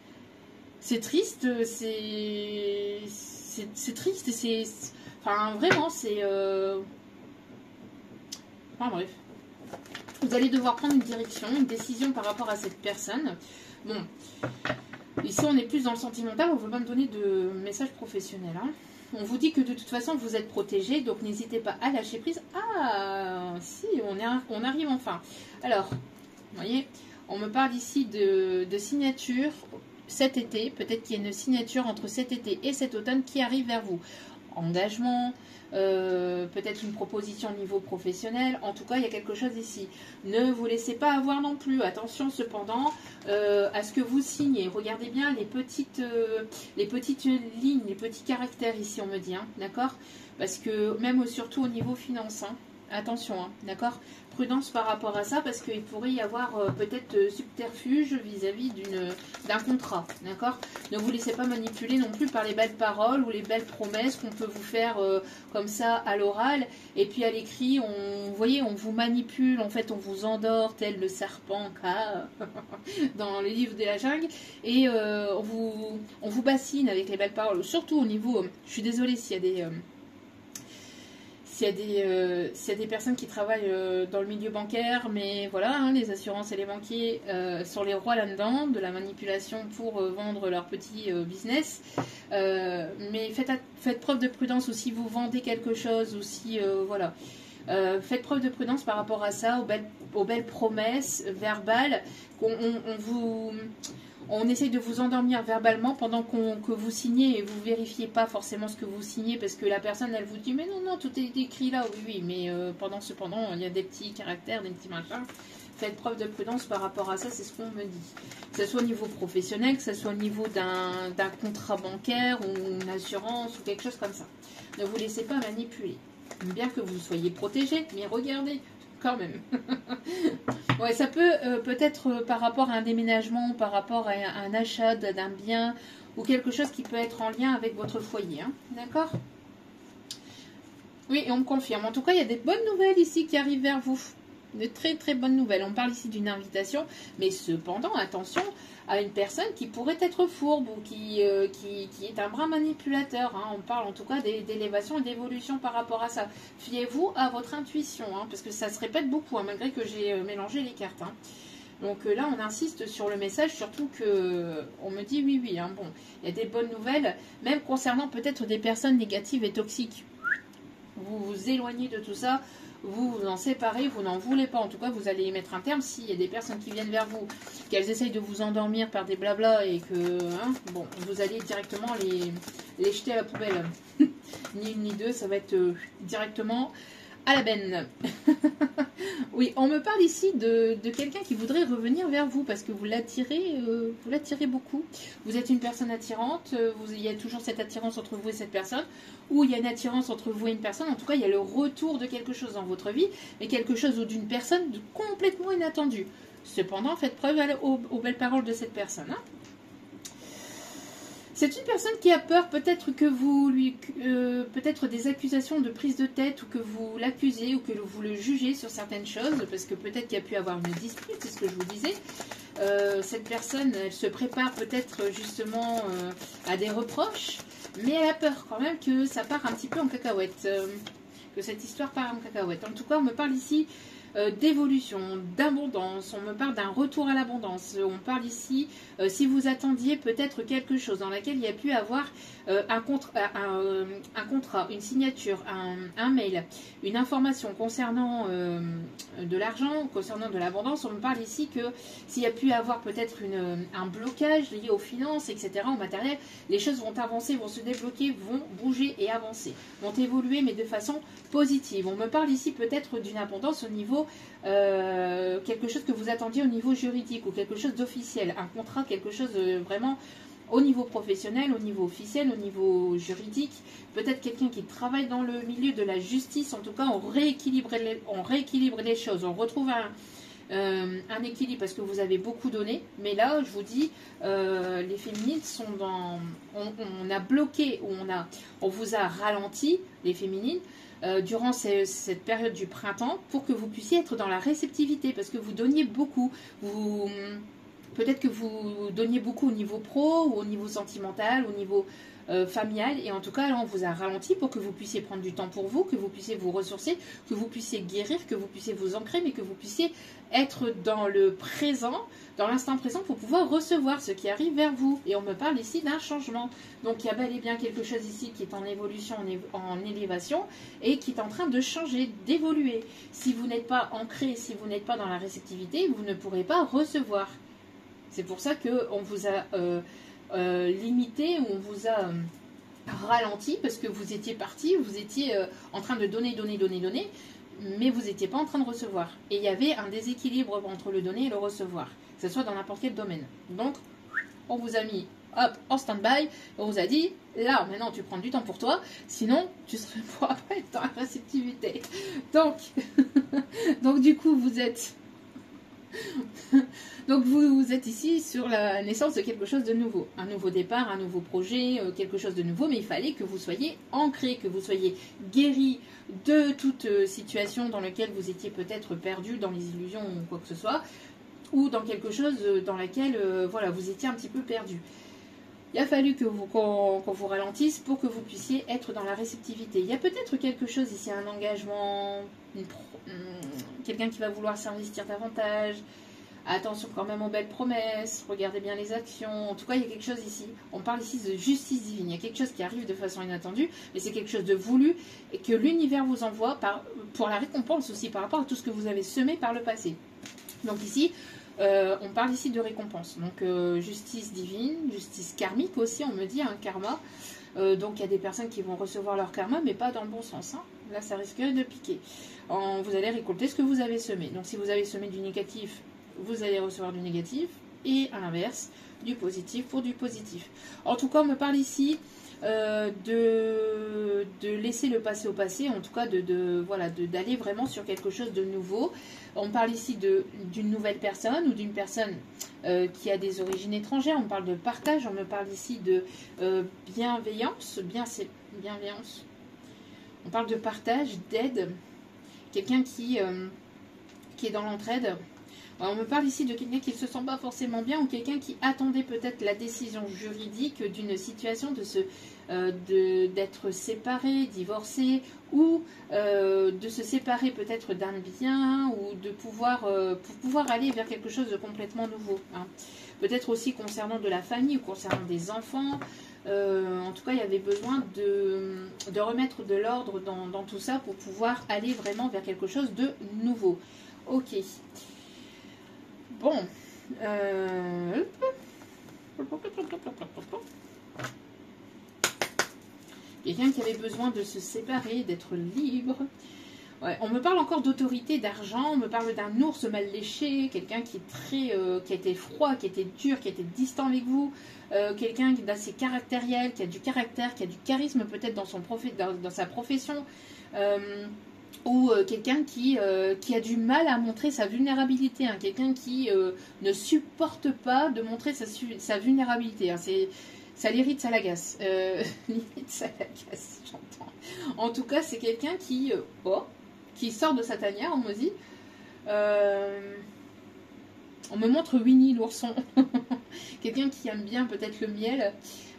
C'est triste, c'est triste, et c'est... Enfin, vraiment, c'est... Enfin, bref. Vous allez devoir prendre une direction, une décision par rapport à cette personne. Bon... Ici, on est plus dans le sentimental, on ne veut pas me donner de message professionnel. Hein. On vous dit que de toute façon, vous êtes protégé, donc n'hésitez pas à lâcher prise. Ah, si, on arrive enfin. Alors, vous voyez, on me parle ici de signature cet été. Peut-être qu'il y a une signature entre cet été et cet automne qui arrive vers vous. Engagement, peut-être une proposition au niveau professionnel. En tout cas, il y a quelque chose ici. Ne vous laissez pas avoir non plus. Attention cependant à ce que vous signez. Regardez bien les petites lignes, les petits caractères ici, on me dit. Hein, d'accord? Parce que même surtout au niveau finance, hein, attention, hein, d'accord? Prudence par rapport à ça, parce qu'il pourrait y avoir peut-être subterfuge vis-à-vis d'un contrat, d'accord? Ne vous laissez pas manipuler non plus par les belles paroles ou les belles promesses qu'on peut vous faire comme ça à l'oral, et puis à l'écrit, vous voyez, on vous manipule, en fait on vous endort tel le serpent dans les livres de la jungle, et on vous bassine avec les belles paroles, surtout au niveau, je suis désolée s'il y a des... S'il y a des personnes qui travaillent dans le milieu bancaire, mais voilà, hein, les assurances et les banquiers sont les rois là-dedans, de la manipulation pour vendre leur petit business. Mais faites preuve de prudence, ou si vous vendez quelque chose, ou si, voilà. Faites preuve de prudence par rapport à ça, aux belles promesses verbales on essaye de vous endormir verbalement pendant que vous signez, et vous vérifiez pas forcément ce que vous signez, parce que la personne, elle vous dit, mais non, tout est écrit là, oui, mais cependant, il y a des petits caractères, des petits machins. Faites preuve de prudence par rapport à ça, c'est ce qu'on me dit. Que ce soit au niveau professionnel, que ce soit au niveau d'un contrat bancaire, ou une assurance, ou quelque chose comme ça. Ne vous laissez pas manipuler. Bien que vous soyez protégé, mais regardez, quand même. Ouais, ça peut peut-être par rapport à un déménagement, par rapport à un achat d'un bien, ou quelque chose qui peut être en lien avec votre foyer. Hein, d'accord? Oui, et on me confirme. En tout cas, il y a des bonnes nouvelles ici qui arrivent vers vous. De très très bonnes nouvelles. On parle ici d'une invitation, mais cependant, attention à une personne qui pourrait être fourbe ou qui est un brin manipulateur. Hein. On parle en tout cas d'élévation et d'évolution par rapport à ça. Fiez-vous à votre intuition, hein, parce que ça se répète beaucoup, hein, malgré que j'ai mélangé les cartes. Hein. Donc là, on insiste sur le message, surtout que on me dit oui, hein, bon, il y a des bonnes nouvelles, même concernant peut-être des personnes négatives et toxiques. Vous vous éloignez de tout ça, vous vous en séparez, vous n'en voulez pas. En tout cas, vous allez y mettre un terme. S'il y a des personnes qui viennent vers vous, qu'elles essayent de vous endormir par des blablas et que, hein, bon, vous allez directement les jeter à la poubelle. Ni une ni deux, ça va être directement à la benne. Oui, on me parle ici de quelqu'un qui voudrait revenir vers vous parce que vous l'attirez beaucoup. Vous êtes une personne attirante, il y a toujours cette attirance entre vous et cette personne, ou il y a une attirance entre vous et une personne. En tout cas, il y a le retour de quelque chose dans votre vie, mais quelque chose ou d'une personne complètement inattendue. Cependant, faites preuve aux belles paroles de cette personne. Hein. C'est une personne qui a peur, peut-être que vous lui, peut-être des accusations de prise de tête, ou que vous l'accusez, ou que vous le jugez sur certaines choses, parce que peut-être qu'il y a pu avoir une dispute, c'est ce que je vous disais. Cette personne, elle se prépare peut-être justement à des reproches, mais elle a peur quand même que ça part un petit peu en cacahuète, que cette histoire part en cacahuète. En tout cas, on me parle ici d'évolution, d'abondance, on me parle d'un retour à l'abondance, on parle ici, si vous attendiez peut-être quelque chose dans laquelle il y a pu avoir un contrat, une signature, un mail, une information concernant de l'argent, concernant de l'abondance, on me parle ici que s'il y a pu avoir peut-être un blocage lié aux finances, etc., au matériel, les choses vont avancer, vont se débloquer, vont bouger et avancer, vont évoluer, mais de façon positive. On me parle ici peut-être d'une abondance au niveau quelque chose que vous attendiez au niveau juridique ou quelque chose d'officiel, un contrat, quelque chose vraiment au niveau professionnel, au niveau officiel, au niveau juridique, peut-être quelqu'un qui travaille dans le milieu de la justice. En tout cas, on rééquilibre les choses, on retrouve un équilibre parce que vous avez beaucoup donné, mais là je vous dis les féminines sont dans on a bloqué ou on vous a ralenti les féminines durant cette période du printemps pour que vous puissiez être dans la réceptivité parce que vous donniez beaucoup, peut-être que vous donniez beaucoup au niveau pro ou au niveau sentimental, au niveau familial, et en tout cas là on vous a ralenti pour que vous puissiez prendre du temps pour vous, que vous puissiez vous ressourcer, que vous puissiez guérir, que vous puissiez vous ancrer, mais que vous puissiez être dans le présent, dans l'instant présent pour pouvoir recevoir ce qui arrive vers vous. Et on me parle ici d'un changement, donc il y a bel et bien quelque chose ici qui est en évolution, en élévation et qui est en train de changer, d'évoluer. Si vous n'êtes pas ancré, si vous n'êtes pas dans la réceptivité, vous ne pourrez pas recevoir. C'est pour ça qu'on vous a limité, ou on vous a ralenti, parce que vous étiez parti, vous étiez en train de donner, mais vous n'étiez pas en train de recevoir. Et il y avait un déséquilibre entre le donner et le recevoir, que ce soit dans n'importe quel domaine. Donc, on vous a mis hop, en stand-by, on vous a dit, là, maintenant, tu prends du temps pour toi, sinon, tu ne pourras pas être dans la réceptivité. Donc du coup, vous êtes... Donc vous êtes ici sur la naissance de quelque chose de nouveau, un nouveau départ, un nouveau projet, quelque chose de nouveau, mais il fallait que vous soyez ancré, que vous soyez guéri de toute situation dans laquelle vous étiez peut-être perdu dans les illusions ou quoi que ce soit, ou dans quelque chose dans laquelle voilà, vous étiez un petit peu perdu. Il a fallu qu'on vous ralentisse pour que vous puissiez être dans la réceptivité. Il y a peut-être quelque chose ici, un engagement, quelqu'un qui va vouloir s'investir davantage. Attention quand même aux belles promesses, regardez bien les actions. En tout cas, il y a quelque chose ici. On parle ici de justice divine. Il y a quelque chose qui arrive de façon inattendue, mais c'est quelque chose de voulu et que l'univers vous envoie pour la récompense aussi par rapport à tout ce que vous avez semé par le passé. Donc ici, on parle ici de récompense. Donc justice divine, justice karmique aussi, on me dit, un karma. Donc il y a des personnes qui vont recevoir leur karma, mais pas dans le bon sens. Hein. Là, ça risquerait de piquer. Vous allez récolter ce que vous avez semé. Donc si vous avez semé du négatif, vous allez recevoir du négatif, et à l'inverse, du positif pour du positif. En tout cas, on me parle ici de laisser le passé au passé, en tout cas d'aller vraiment sur quelque chose de nouveau. On parle ici d'une nouvelle personne ou d'une personne qui a des origines étrangères. On parle de partage, on me parle ici de bienveillance, bienveillance. On parle de partage, d'aide, quelqu'un qui est dans l'entraide. Alors, on me parle ici de quelqu'un qui ne se sent pas forcément bien ou quelqu'un qui attendait peut-être la décision juridique d'une situation d'être séparé, divorcé ou de se séparer peut-être d'un bien ou de pour pouvoir aller vers quelque chose de complètement nouveau. Hein. Peut-être aussi concernant de la famille ou concernant des enfants. En tout cas, il y avait besoin de remettre de l'ordre dans tout ça pour pouvoir aller vraiment vers quelque chose de nouveau. Ok. Bon. Quelqu'un qui avait besoin de se séparer, d'être libre. Ouais, on me parle encore d'autorité, d'argent, on me parle d'un ours mal léché, quelqu'un qui est qui a été froid, qui a été dur, qui a été distant avec vous, quelqu'un d'assez caractériel, qui a du caractère, qui a du charisme peut-être dans sa profession, ou quelqu'un qui a du mal à montrer sa vulnérabilité, hein, quelqu'un qui ne supporte pas de montrer sa vulnérabilité. Hein, ça l'irrite, ça l'agace. L'irrite, ça l'agace, j'entends. En tout cas, c'est quelqu'un qui sort de sa tanière, on me dit. On me montre Winnie l'ourson. Quelqu'un qui aime bien peut-être le miel.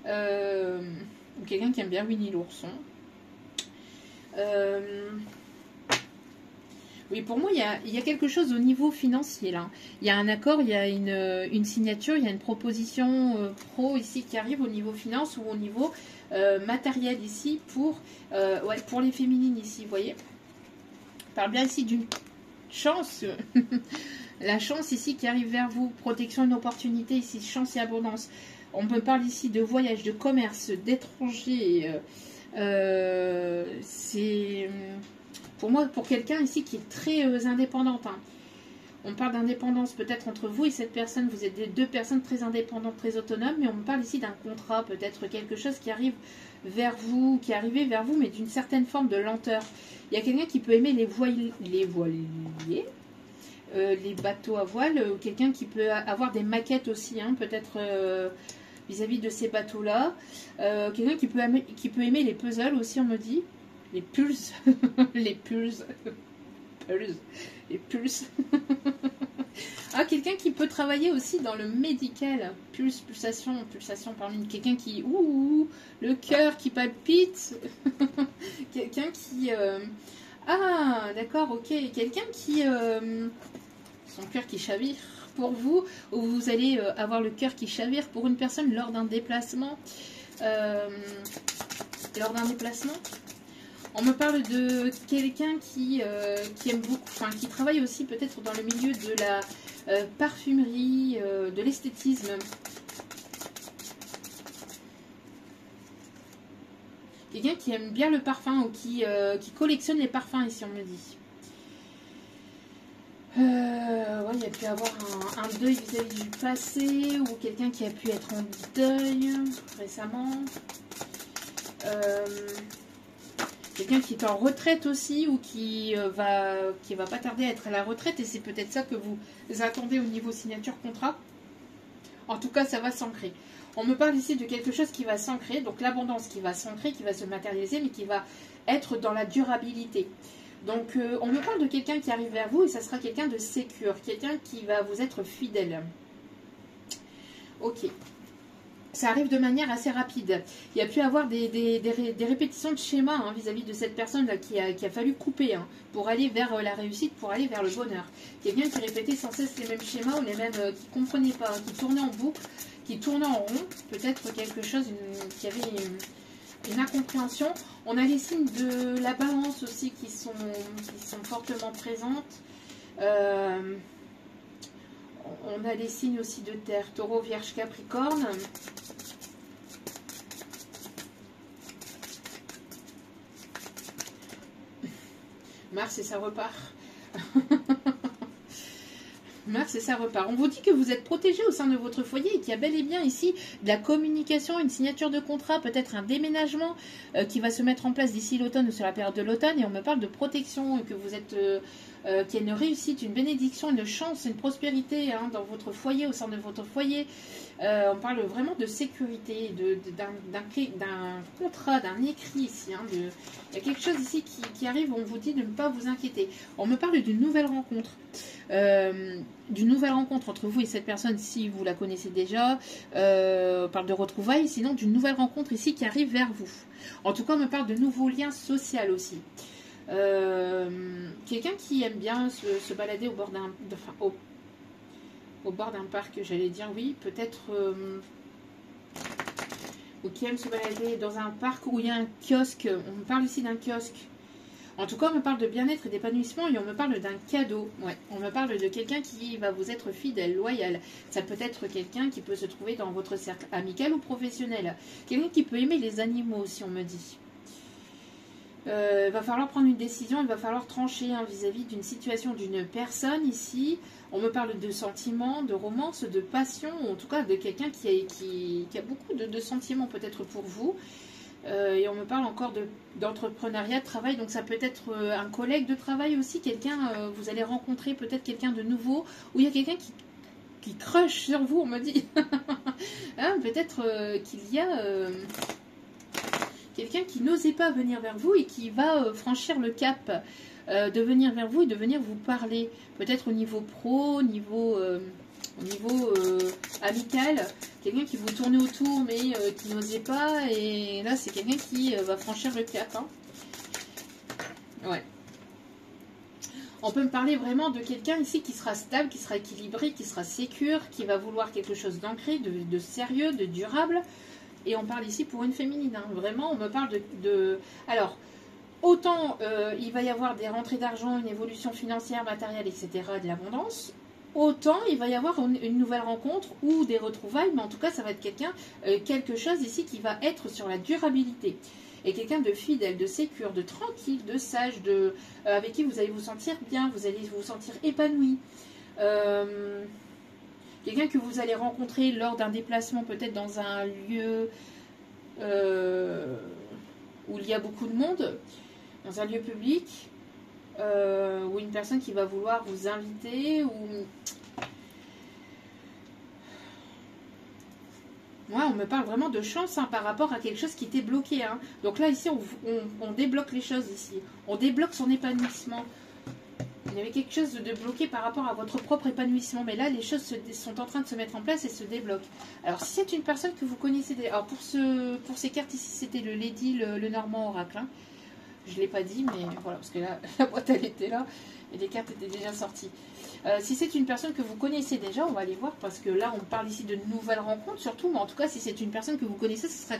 Ou quelqu'un qui aime bien Winnie l'ourson. Oui, pour moi, il y a quelque chose au niveau financier, là. Il y a un accord, il y a une signature, il y a une proposition pro ici qui arrive au niveau finance ou au niveau matériel ici pour les féminines ici, vous voyez. On parle bien ici d'une chance. La chance ici qui arrive vers vous, protection, une opportunité ici, chance et abondance. On me parle ici de voyage, de commerce, d'étrangers. C'est... Pour moi, pour quelqu'un ici qui est très indépendante, hein. On parle d'indépendance peut-être entre vous et cette personne. Vous êtes des deux personnes très indépendantes, très autonomes, mais on me parle ici d'un contrat, peut-être quelque chose qui arrive vers vous, qui est arrivé vers vous, mais d'une certaine forme de lenteur. Il y a quelqu'un qui peut aimer les voiliers, les bateaux à voile, quelqu'un qui peut avoir des maquettes aussi, hein, peut-être vis-à-vis de ces bateaux-là. Quelqu'un qui peut aimer les puzzles aussi, on me dit. Les pulses. Les pulses. Les pulses. Ah, quelqu'un qui peut travailler aussi dans le médical. Pulsation parmi quelqu'un qui... le cœur qui palpite. Quelqu'un qui... Ah, d'accord, ok. Quelqu'un qui... son cœur qui chavire pour vous, ou vous allez avoir le cœur qui chavire pour une personne lors d'un déplacement. On me parle de quelqu'un qui aime beaucoup, enfin qui travaille aussi peut-être dans le milieu de la parfumerie, de l'esthétisme. Quelqu'un qui aime bien le parfum ou qui collectionne les parfums ici, on me dit. Ouais, il y a pu avoir un deuil vis-à-vis du passé ou quelqu'un qui a pu être en deuil récemment. Quelqu'un qui est en retraite aussi ou qui va pas tarder à être à la retraite et c'est peut-être ça que vous attendez au niveau signature contrat. En tout cas, ça va s'ancrer. On me parle ici de quelque chose qui va s'ancrer, donc l'abondance qui va s'ancrer, qui va se matérialiser, mais qui va être dans la durabilité. Donc, on me parle de quelqu'un qui arrive vers vous et ça sera quelqu'un de sécure, quelqu'un qui va vous être fidèle. Ok. Ça arrive de manière assez rapide. Il y a pu avoir des répétitions de schémas hein, vis-à-vis de cette personne-là qui a fallu couper hein, pour aller vers la réussite, pour aller vers le bonheur. Quelqu'un qui répétait sans cesse les mêmes schémas ou les mêmes qui ne comprenait pas, qui tournait en boucle, qui tournait en rond. Peut-être quelque chose qui avait une incompréhension. On a les signes de la balance aussi qui sont fortement présentes. On a les signes aussi de terre, taureau, vierge, capricorne. Mars et ça repart. Mars et ça repart. On vous dit que vous êtes protégé au sein de votre foyer et qu'il y a bel et bien ici de la communication, une signature de contrat, peut-être un déménagement qui va se mettre en place d'ici l'automne ou sur la période de l'automne. Et on me parle de protection et que vous êtes... qu'il y a une réussite, une bénédiction, une chance, une prospérité hein, dans votre foyer, au sein de votre foyer. On parle vraiment de sécurité, d'un contrat, d'un écrit ici. Hein, il y a quelque chose ici qui arrive, on vous dit de ne pas vous inquiéter. On me parle d'une nouvelle rencontre. d'une nouvelle rencontre entre vous et cette personne si vous la connaissez déjà. On parle de retrouvailles, sinon d'une nouvelle rencontre ici qui arrive vers vous. En tout cas, on me parle de nouveaux liens sociaux aussi. Quelqu'un qui aime bien se balader au bord d'un... Enfin, au bord d'un parc, j'allais dire, oui, peut-être... ou qui aime se balader dans un parc où il y a un kiosque. On me parle ici d'un kiosque. En tout cas, on me parle de bien-être et d'épanouissement et on me parle d'un cadeau. Ouais, on me parle de quelqu'un qui va vous être fidèle, loyal. Ça peut être quelqu'un qui peut se trouver dans votre cercle amical ou professionnel. Quelqu'un qui peut aimer les animaux, si on me dit. Il va falloir prendre une décision, il va falloir trancher vis-à-vis d'une situation, d'une personne ici. On me parle de sentiments, de romance, de passion, en tout cas de quelqu'un qui a beaucoup de sentiments peut-être pour vous. Et on me parle encore d'entrepreneuriat, de travail, donc ça peut être un collègue de travail aussi, quelqu'un, vous allez rencontrer peut-être quelqu'un de nouveau, ou il y a quelqu'un qui crush sur vous, on me dit. Hein, peut-être qu'il y a quelqu'un qui n'osait pas venir vers vous et qui va franchir le cap de venir vers vous et de venir vous parler, peut-être au niveau pro, au niveau amical, quelqu'un qui vous tournait autour mais qui n'osait pas, et là c'est quelqu'un qui va franchir le cap. Hein. Ouais. On peut me parler vraiment de quelqu'un ici qui sera stable, qui sera équilibré, qui sera sécure, qui va vouloir quelque chose d'ancré, de sérieux, de durable. Et on parle ici pour une féminine. Hein. Vraiment, on me parle de... Alors, autant il va y avoir des rentrées d'argent, une évolution financière, matérielle, etc., de l'abondance. Autant il va y avoir une nouvelle rencontre ou des retrouvailles, mais en tout cas ça va être quelque chose ici qui va être sur la durabilité. Et quelqu'un de fidèle, de sécure, de tranquille, de sage, avec qui vous allez vous sentir bien, vous allez vous sentir épanoui. Quelqu'un que vous allez rencontrer lors d'un déplacement, peut-être dans un lieu où il y a beaucoup de monde, dans un lieu public. Ou une personne qui va vouloir vous inviter, ou... Ouais, on me parle vraiment de chance hein, par rapport à quelque chose qui était bloqué. Hein. Donc là, ici, on débloque les choses ici. On débloque son épanouissement. Il y avait quelque chose de bloqué par rapport à votre propre épanouissement. Mais là, les choses sont en train de se mettre en place et se débloquent. Alors, si c'est une personne que vous connaissez... Alors, pour ces cartes ici, c'était le Lady, le Normand Oracle. Hein. Je ne l'ai pas dit, mais voilà, parce que là, la boîte, elle était là et les cartes étaient déjà sorties. Si c'est une personne que vous connaissez déjà, on va aller voir, parce que là, on parle ici de nouvelles rencontres, surtout, mais en tout cas, si c'est une personne que vous connaissez, ce sera...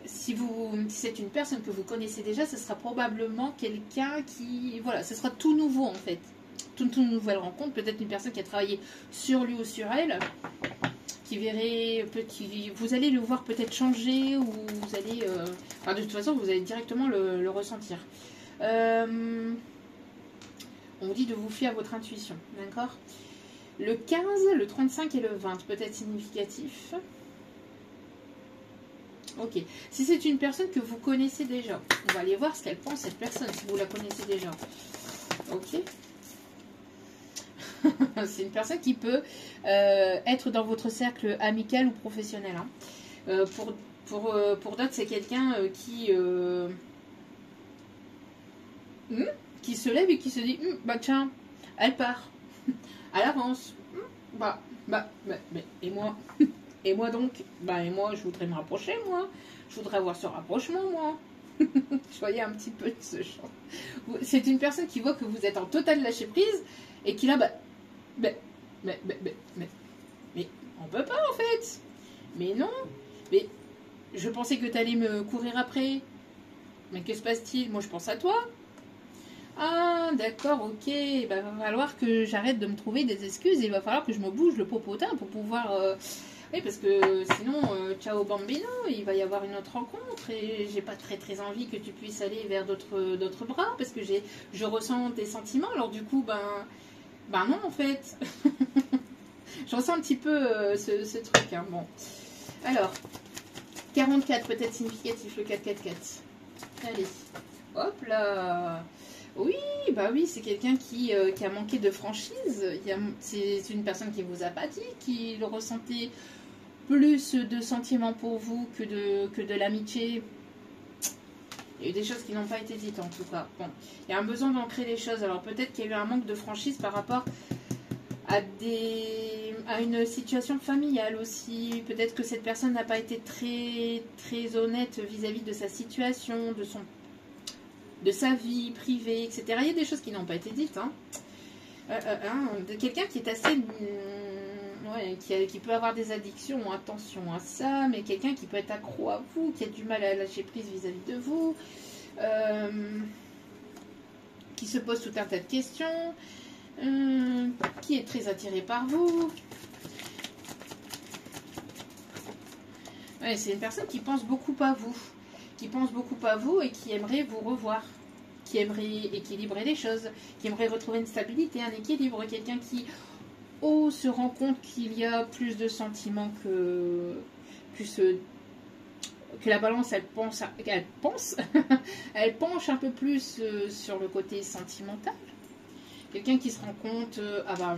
si c'est une personne que vous connaissez déjà, ce sera probablement quelqu'un qui... Voilà, ce sera tout nouveau, en fait. Toute nouvelle rencontre, peut-être une personne qui a travaillé sur lui ou sur elle, qui verrait, vous allez le voir peut-être changer, ou vous allez... enfin, de toute façon, vous allez directement le ressentir. On vous dit de vous fier à votre intuition, d'accord? Le 15, le 35 et le 20, peut-être significatif. Ok. Si c'est une personne que vous connaissez déjà, on va aller voir ce qu'elle pense, cette personne, si vous la connaissez déjà. Ok. C'est une personne qui peut être dans votre cercle amical ou professionnel. Hein. Pour d'autres, c'est quelqu'un qui se lève et qui se dit bah tiens, elle part, elle avance. Mais et moi et moi donc, et moi je voudrais me rapprocher, moi. Je voudrais avoir ce rapprochement, moi. Je voyais un petit peu de ce genre. C'est une personne qui voit que vous êtes en total lâcher prise et qui là, mais on peut pas en fait. Mais non. Mais je pensais que tu allais me courir après. Mais que se passe-t-il? Moi je pense à toi. Ah d'accord, ok. Il va falloir que j'arrête de me trouver des excuses. Il va falloir que je me bouge le popotin pour pouvoir... Oui, parce que sinon, ciao bambino, il va y avoir une autre rencontre et j'ai pas très envie que tu puisses aller vers d'autres bras parce que je ressens tes sentiments. Alors du coup, non en fait. Je ressens un petit peu ce truc. Hein. Bon. Alors, 44 peut-être significatif, le 444. Allez, hop là. Oui, oui, c'est quelqu'un qui a manqué de franchise. C'est une personne qui vous a pas dit, qui le ressentait plus de sentiments pour vous que de l'amitié. Il y a eu des choses qui n'ont pas été dites en tout cas. Bon, il y a un besoin d'ancrer les choses. Alors peut-être qu'il y a eu un manque de franchise par rapport à une situation familiale aussi. Peut-être que cette personne n'a pas été très honnête vis-à-vis de sa situation, de sa vie privée, etc. Il y a des choses qui n'ont pas été dites. Hein. De quelqu'un qui est assez... ouais, qui peut avoir des addictions, attention à ça, mais quelqu'un qui peut être accro à vous, qui a du mal à lâcher prise vis-à-vis de vous, qui se pose tout un tas de questions, qui est très attiré par vous. Ouais, c'est une personne qui pense beaucoup à vous, et qui aimerait vous revoir, qui aimerait équilibrer les choses, qui aimerait retrouver une stabilité, un équilibre, quelqu'un qui se rend compte qu'il y a plus de sentiments que la balance, elle penche un peu plus sur le côté sentimental. Quelqu'un qui se rend compte, ah bah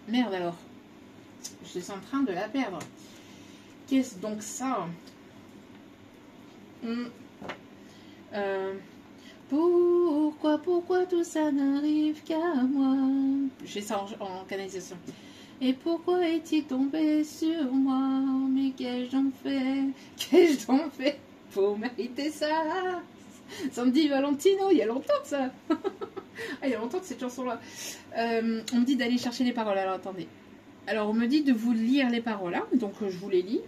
merde alors, je suis en train de la perdre. Qu'est-ce donc ça? Pourquoi tout ça n'arrive qu'à moi? J'ai ça en canalisation. Et pourquoi est-il tombé sur moi? Mais qu'ai-je donc fait pour mériter ça? Sandy Valentino, il y a longtemps de ça. Ah, il y a longtemps de cette chanson-là. On me dit d'aller chercher les paroles. Alors attendez. Alors on me dit de vous lire les paroles, hein, donc je vous les lis.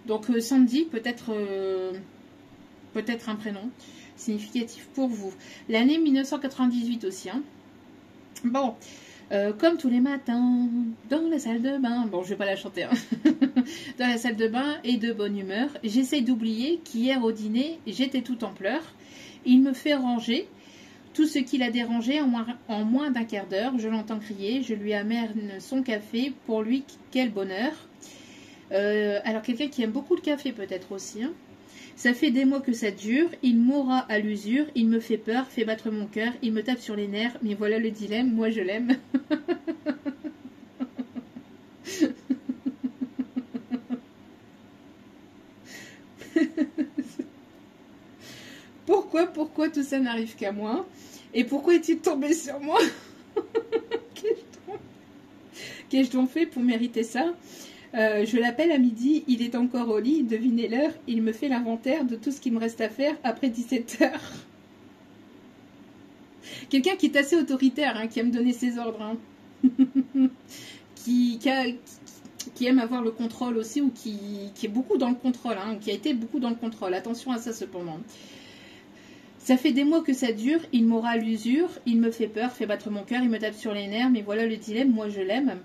Donc Sandy, peut-être un prénom significatif pour vous. L'année 1998 aussi. Hein. Bon, comme tous les matins, dans la salle de bain, bon je vais pas la chanter, hein. Dans la salle de bain et de bonne humeur, j'essaie d'oublier qu'hier au dîner, j'étais tout en pleurs. Il me fait ranger tout ce qui l'a dérangé en moins d'un quart d'heure. Je l'entends crier, je lui amène son café, pour lui quel bonheur. Alors quelqu'un qui aime beaucoup le café peut-être aussi, hein. Ça fait des mois que ça dure, il mourra à l'usure, il me fait peur, fait battre mon cœur, il me tape sur les nerfs, mais voilà le dilemme, moi je l'aime. Pourquoi tout ça n'arrive qu'à moi? Et pourquoi est-il tombé sur moi? Qu'ai-je donc fait pour mériter ça? Je l'appelle à midi, il est encore au lit, devinez l'heure, il me fait l'inventaire de tout ce qu'il me reste à faire après 17 heures. Quelqu'un qui est assez autoritaire, hein, qui aime donner ses ordres, hein. qui aime avoir le contrôle aussi, ou qui est beaucoup dans le contrôle, hein, qui a été beaucoup dans le contrôle. Attention à ça cependant. Ça fait des mois que ça dure, il m'aura à l'usure, il me fait peur, fait battre mon cœur, il me tape sur les nerfs, mais voilà le dilemme, moi je l'aime.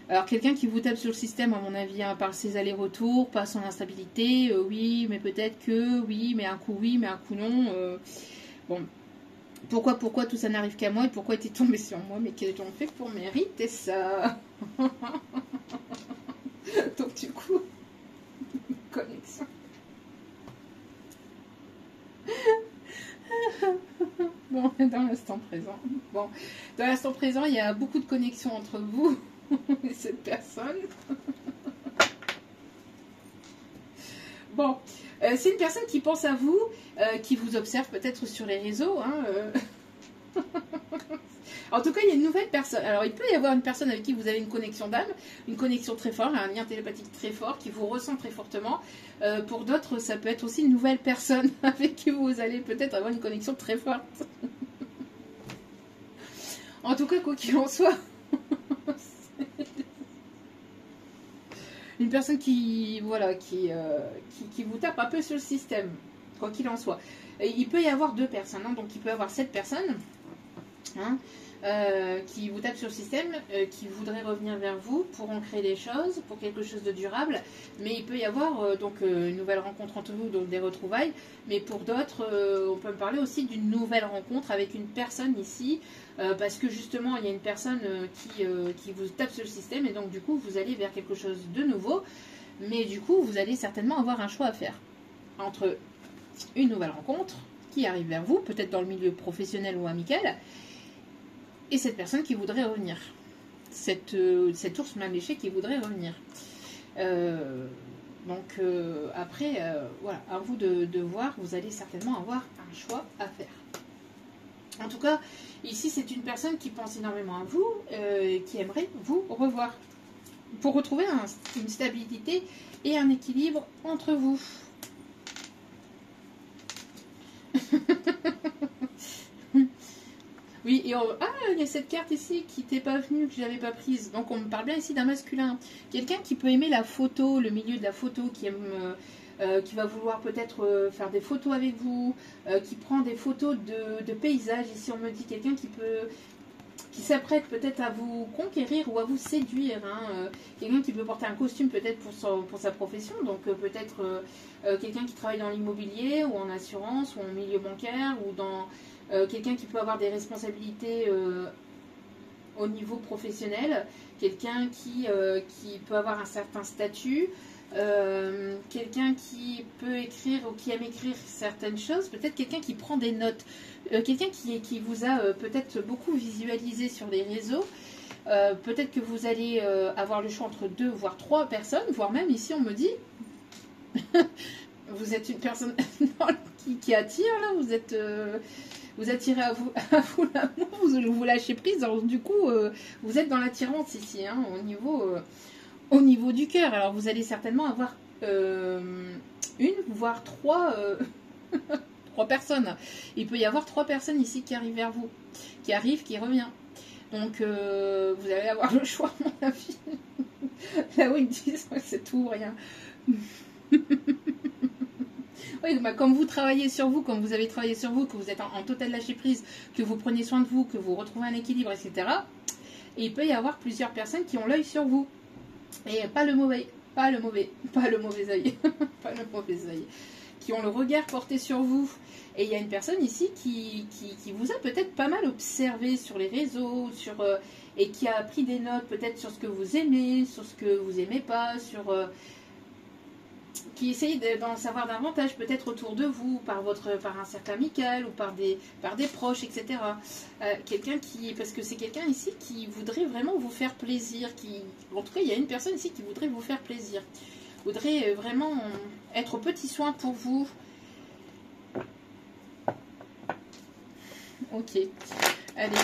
Alors quelqu'un qui vous tape sur le système, à mon avis, hein, par ses allers-retours, par son instabilité, oui, mais peut-être que, oui, mais un coup oui, mais un coup non. Bon, pourquoi tout ça n'arrive qu'à moi et pourquoi est-il tombé sur moi? Mais qu'est-ce qu'on fait pour mériter ça? Donc du coup, connexion. Bon, dans l'instant présent. Bon, dans l'instant présent, il y a beaucoup de connexions entre vous et cette personne. Bon, c'est une personne qui pense à vous, qui vous observe peut-être sur les réseaux. Hein, En tout cas, il y a une nouvelle personne. Alors, il peut y avoir une personne avec qui vous avez une connexion d'âme, une connexion très forte, un lien télépathique très fort, qui vous ressent très fortement. Pour d'autres, ça peut être aussi une nouvelle personne avec qui vous allez peut-être avoir une connexion très forte. En tout cas, quoi qu'il en soit, une personne qui, voilà, qui vous tape un peu sur le système, quoi qu'il en soit. Et il peut y avoir deux personnes, hein, donc il peut y avoir cette personne, hein, qui vous tape sur le système, qui voudrait revenir vers vous pour ancrer des choses, pour quelque chose de durable, mais il peut y avoir donc une nouvelle rencontre entre vous, donc des retrouvailles, mais pour d'autres, on peut parler aussi d'une nouvelle rencontre avec une personne ici, parce que justement il y a une personne qui vous tape sur le système, et donc du coup vous allez vers quelque chose de nouveau, mais du coup vous allez certainement avoir un choix à faire entre une nouvelle rencontre qui arrive vers vous, peut-être dans le milieu professionnel ou amical, et cette personne qui voudrait revenir. Cet ours mal léché qui voudrait revenir. Après, voilà, à vous de voir, vous allez certainement avoir un choix à faire. En tout cas, ici, c'est une personne qui pense énormément à vous, qui aimerait vous revoir. Pour retrouver une stabilité et un équilibre entre vous. Oui, et il y a cette carte ici qui n'était pas venue, que je n'avais pas prise. Donc on me parle bien ici d'un masculin. Quelqu'un qui peut aimer la photo, le milieu de la photo, qui aime, qui va vouloir peut-être faire des photos avec vous, qui prend des photos de paysages. Ici on me dit quelqu'un qui s'apprête peut-être à vous conquérir ou à vous séduire. Hein. Quelqu'un qui peut porter un costume peut-être pour sa profession. Donc peut-être quelqu'un qui travaille dans l'immobilier ou en assurance ou en milieu bancaire ou dans... quelqu'un qui peut avoir des responsabilités au niveau professionnel, quelqu'un qui peut avoir un certain statut, quelqu'un qui peut écrire ou qui aime écrire certaines choses, peut-être quelqu'un qui prend des notes, quelqu'un qui vous a peut-être beaucoup visualisé sur les réseaux. Peut-être que vous allez avoir le choix entre 2 voire 3 personnes, voire même ici on me dit vous êtes une personne qui attire là, vous attirez à vous l'amour, vous lâchez prise, alors du coup vous êtes dans l'attirance ici, hein, au niveau du cœur. Alors vous allez certainement avoir 1 voire 3 3 personnes. Il peut y avoir 3 personnes ici qui arrivent vers vous, qui revient. Donc vous allez avoir le choix, à mon avis. Là où ils me disent c'est tout ou rien. Oui, bah, comme vous travaillez sur vous, comme vous avez travaillé sur vous, que vous êtes en total lâcher prise, que vous prenez soin de vous, que vous retrouvez un équilibre, etc. Et il peut y avoir plusieurs personnes qui ont l'œil sur vous. Et pas le mauvais œil, pas le mauvais œil, qui ont le regard porté sur vous. Et il y a une personne ici qui vous a peut-être pas mal observé sur les réseaux, et qui a pris des notes peut-être sur ce que vous aimez, sur ce que vous aimez pas, qui essaye d'en savoir davantage peut-être autour de vous, par un cercle amical ou par des proches, etc. Parce que c'est quelqu'un ici qui voudrait vraiment vous faire plaisir, en tout cas il y a une personne ici qui voudrait vous faire plaisir, voudrait vraiment être au petit soin pour vous. Ok, allez,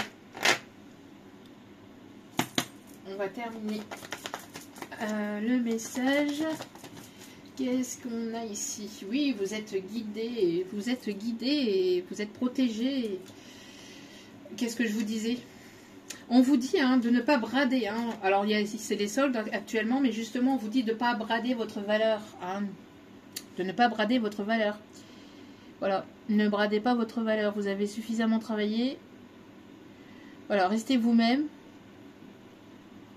on va terminer le message. Qu'est-ce qu'on a ici? Oui, vous êtes guidé, et vous êtes protégé. Qu'est-ce que je vous disais? On vous dit de ne pas brader. Hein. Alors, c'est les soldes actuellement, mais justement, on vous dit de ne pas brader votre valeur. Hein. De ne pas brader votre valeur. Voilà, ne bradez pas votre valeur. Vous avez suffisamment travaillé. Voilà, restez vous-même.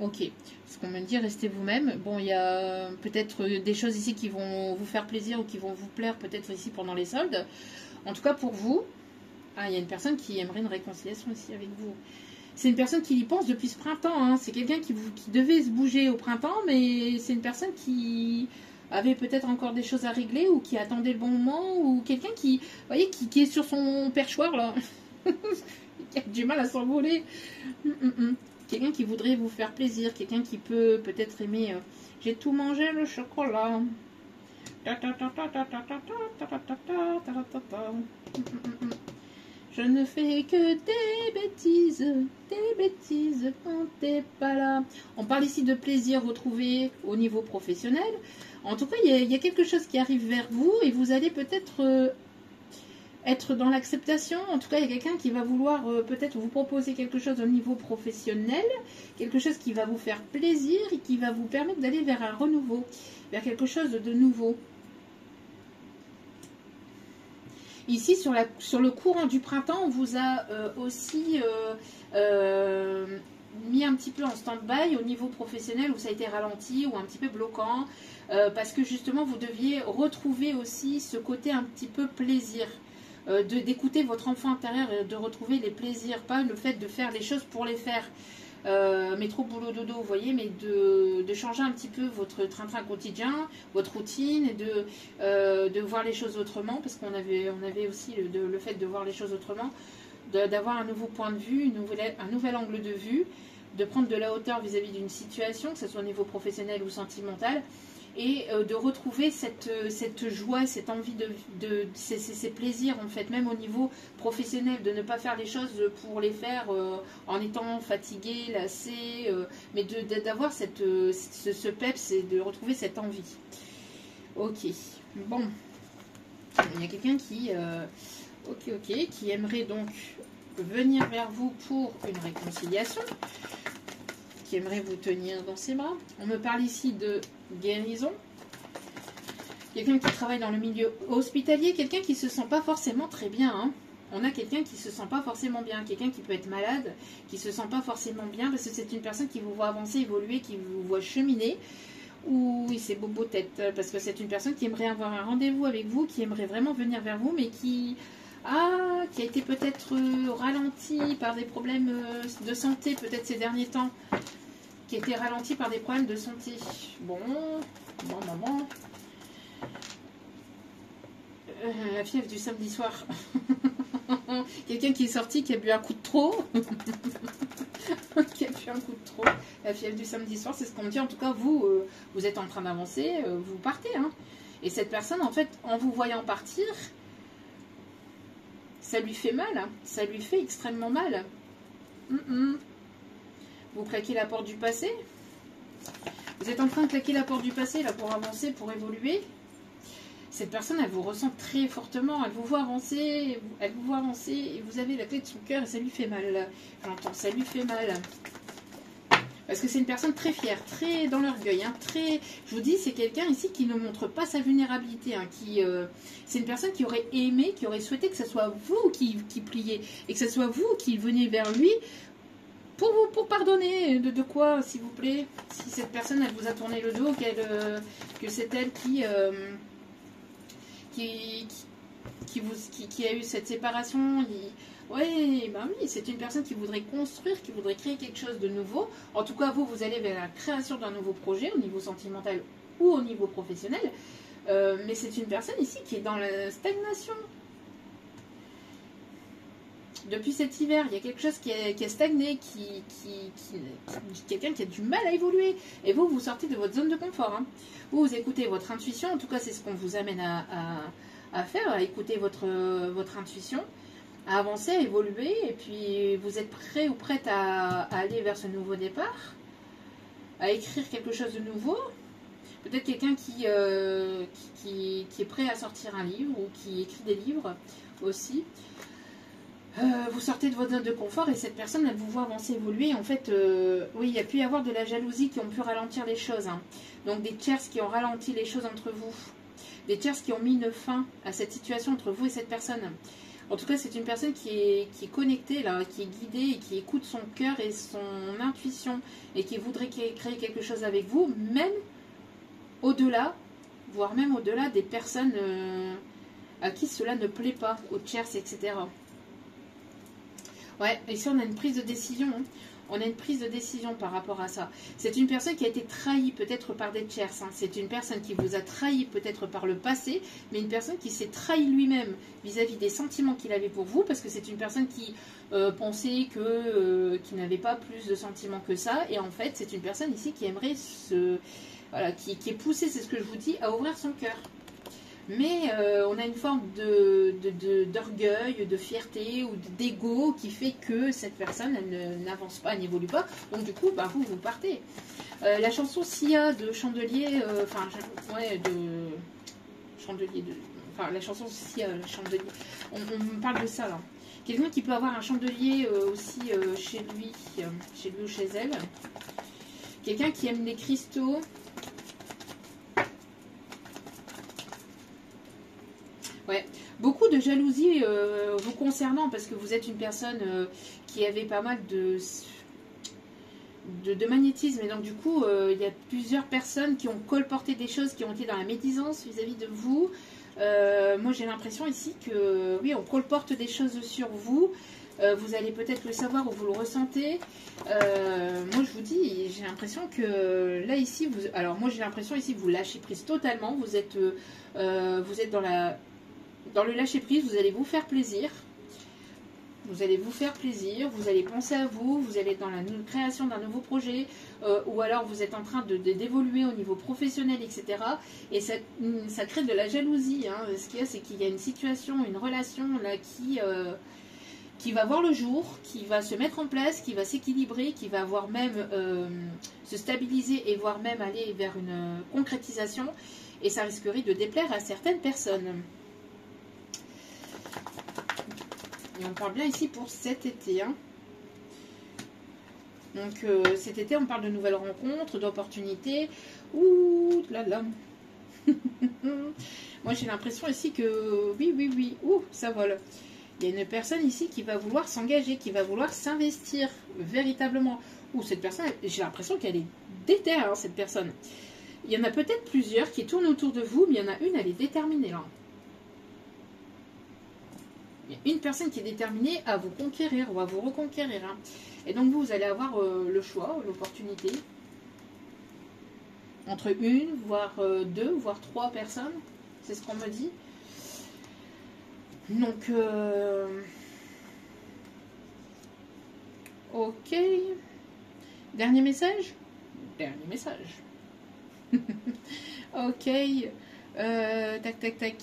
Ok, ce qu'on me dit, restez vous-même. Bon, il y a peut-être des choses ici qui vont vous faire plaisir ou qui vont vous plaire peut-être ici pendant les soldes. En tout cas, pour vous, il y a une personne qui aimerait une réconciliation ici avec vous. C'est une personne qui y pense depuis ce printemps. Hein. C'est quelqu'un qui devait se bouger au printemps, mais c'est une personne qui avait peut-être encore des choses à régler ou qui attendait le bon moment, ou quelqu'un qui est sur son perchoir là, qui a du mal à s'envoler. Quelqu'un qui voudrait vous faire plaisir, quelqu'un qui peut-être aimer. J'ai tout mangé le chocolat. Je ne fais que des bêtises quand t'es pas là. On parle ici de plaisir retrouvé au niveau professionnel. En tout cas, il y a quelque chose qui arrive vers vous et vous allez peut-être être dans l'acceptation. En tout cas, il y a quelqu'un qui va vouloir peut-être vous proposer quelque chose au niveau professionnel, quelque chose qui va vous faire plaisir et qui va vous permettre d'aller vers un renouveau, vers quelque chose de nouveau. Ici, sur le courant du printemps, on vous a aussi mis un petit peu en stand-by au niveau professionnel où ça a été ralenti ou un petit peu bloquant parce que justement, vous deviez retrouver aussi ce côté un petit peu plaisir. D'écouter votre enfant intérieur et de retrouver les plaisirs, pas le fait de faire les choses pour les faire, métro boulot dodo, vous voyez, mais de changer un petit peu votre train-train quotidien, votre routine, et de voir les choses autrement, parce qu'on avait aussi le fait de voir les choses autrement, d'avoir un nouveau point de vue, un nouvel angle de vue, de prendre de la hauteur vis-à-vis d'une situation, que ce soit au niveau professionnel ou sentimental, et de retrouver cette joie, cette envie ces plaisirs en fait, même au niveau professionnel, de ne pas faire les choses pour les faire en étant fatigué, lassé, mais d'avoir ce peps et de retrouver cette envie. Ok, bon, il y a quelqu'un qui, qui aimerait donc venir vers vous pour une réconciliation, qui aimerait vous tenir dans ses bras. On me parle ici de guérison. Quelqu'un qui travaille dans le milieu hospitalier, quelqu'un qui ne se sent pas forcément très bien. Hein. On a quelqu'un qui ne se sent pas forcément bien, quelqu'un qui peut être malade, qui ne se sent pas forcément bien, parce que c'est une personne qui vous voit avancer, évoluer, qui vous voit cheminer. Oui, c'est bobo tête, parce que c'est une personne qui aimerait avoir un rendez-vous avec vous, qui aimerait vraiment venir vers vous, mais qui a été peut-être ralenti par des problèmes de santé, peut-être ces derniers temps, qui a été ralenti par des problèmes de santé. Bon. La fièvre du samedi soir. Quelqu'un qui est sorti, qui a bu un coup de trop. Qui a bu un coup de trop. La fièvre du samedi soir, c'est ce qu'on me dit. En tout cas, vous, vous êtes en train d'avancer, vous partez. Hein. Et cette personne, en fait, en vous voyant partir, ça lui fait mal. Hein. Ça lui fait extrêmement mal. Vous claquez la porte du passé. Vous êtes en train de claquer la porte du passé là pour avancer, pour évoluer. Cette personne, elle vous ressent très fortement, elle vous voit avancer, et vous avez la clé de son cœur et ça lui fait mal. J'entends, ça lui fait mal. Parce que c'est une personne très fière, très dans l'orgueil. Hein, je vous dis, c'est quelqu'un ici qui ne montre pas sa vulnérabilité. Hein, c'est une personne qui aurait aimé, qui aurait souhaité que ce soit vous qui pliez et que ce soit vous qui venez vers lui pour pardonner. De quoi, s'il vous plaît? Si cette personne, elle vous a tourné le dos, que c'est elle qui a eu cette séparation. Oui, c'est une personne qui voudrait construire, qui voudrait créer quelque chose de nouveau. En tout cas, vous allez vers la création d'un nouveau projet au niveau sentimental ou au niveau professionnel. Mais c'est une personne ici qui est dans la stagnation. Depuis cet hiver, il y a quelque chose qui a stagné, quelqu'un qui a du mal à évoluer. Et vous sortez de votre zone de confort. Hein. Vous écoutez votre intuition. En tout cas, c'est ce qu'on vous amène à faire, à écouter votre intuition, à avancer, à évoluer. Et puis, vous êtes prêt ou prête à aller vers ce nouveau départ, à écrire quelque chose de nouveau. Peut-être quelqu'un qui est prêt à sortir un livre ou qui écrit des livres aussi. Vous sortez de votre zone de confort et cette personne, elle vous voit avancer, évoluer. En fait, oui, il y a pu y avoir de la jalousie qui ont pu ralentir les choses. Hein. Donc des tiers qui ont ralenti les choses entre vous. Des tiers qui ont mis une fin à cette situation entre vous et cette personne. En tout cas, c'est une personne qui est connectée, là, qui est guidée et qui écoute son cœur et son intuition et qui voudrait créer quelque chose avec vous, même au-delà, voire même au-delà des personnes à qui cela ne plaît pas, aux tiers, etc. Ouais, ici on a une prise de décision. Hein. On a une prise de décision par rapport à ça. C'est une personne qui a été trahie peut-être par des tiers. Hein. C'est une personne qui vous a trahi peut-être par le passé, mais une personne qui s'est trahi lui-même vis-à-vis des sentiments qu'il avait pour vous, parce que c'est une personne qui pensait qu'il n'avait pas plus de sentiments que ça. Et en fait, c'est une personne ici qui aimerait qui est poussée, c'est ce que je vous dis, à ouvrir son cœur. Mais on a une forme d'orgueil, de fierté ou d'ego qui fait que cette personne n'avance pas, n'évolue pas. Donc du coup, vous partez. La chanson Sia de Chandelier, la chanson Sia, Chandelier, on me parle de ça là. Quelqu'un qui peut avoir un chandelier aussi chez lui ou chez elle. Quelqu'un qui aime les cristaux. Ouais, beaucoup de jalousie vous concernant parce que vous êtes une personne qui avait pas mal de magnétisme et donc du coup il y a plusieurs personnes qui ont colporté des choses qui ont été dans la médisance vis-à-vis de vous. Moi j'ai l'impression ici que oui, on colporte des choses sur vous. Vous allez peut-être le savoir ou vous le ressentez. Moi je vous dis, j'ai l'impression que là ici, moi j'ai l'impression ici que vous lâchez prise totalement. Vous êtes dans le lâcher prise, vous allez vous faire plaisir. Vous allez vous faire plaisir, vous allez penser à vous, vous allez être dans la création d'un nouveau projet, ou alors vous êtes en train d'évoluer au niveau professionnel, etc. Et ça crée de la jalousie. Hein. Ce qu'il y a, c'est qu'il y a une situation, une relation là qui va voir le jour, qui va se mettre en place, qui va s'équilibrer, qui va avoir même se stabiliser et voire même aller vers une concrétisation. Et ça risquerait de déplaire à certaines personnes. Et on parle bien ici pour cet été. Hein. Donc cet été, on parle de nouvelles rencontres, d'opportunités. Ouh là là. Moi, j'ai l'impression ici que oui. Ouh, ça vole. Il y a une personne ici qui va vouloir s'engager, qui va vouloir s'investir véritablement. Ouh, cette personne, j'ai l'impression qu'elle est déterre, hein, cette personne. Il y en a peut-être plusieurs qui tournent autour de vous, mais il y en a une, elle est déterminée là. Il y a une personne qui est déterminée à vous conquérir ou à vous reconquérir. Hein. Et donc vous allez avoir le choix, l'opportunité. Entre une, voire deux, voire trois personnes. C'est ce qu'on me dit. Donc, ok. Dernier message. Dernier message. Ok. Tac.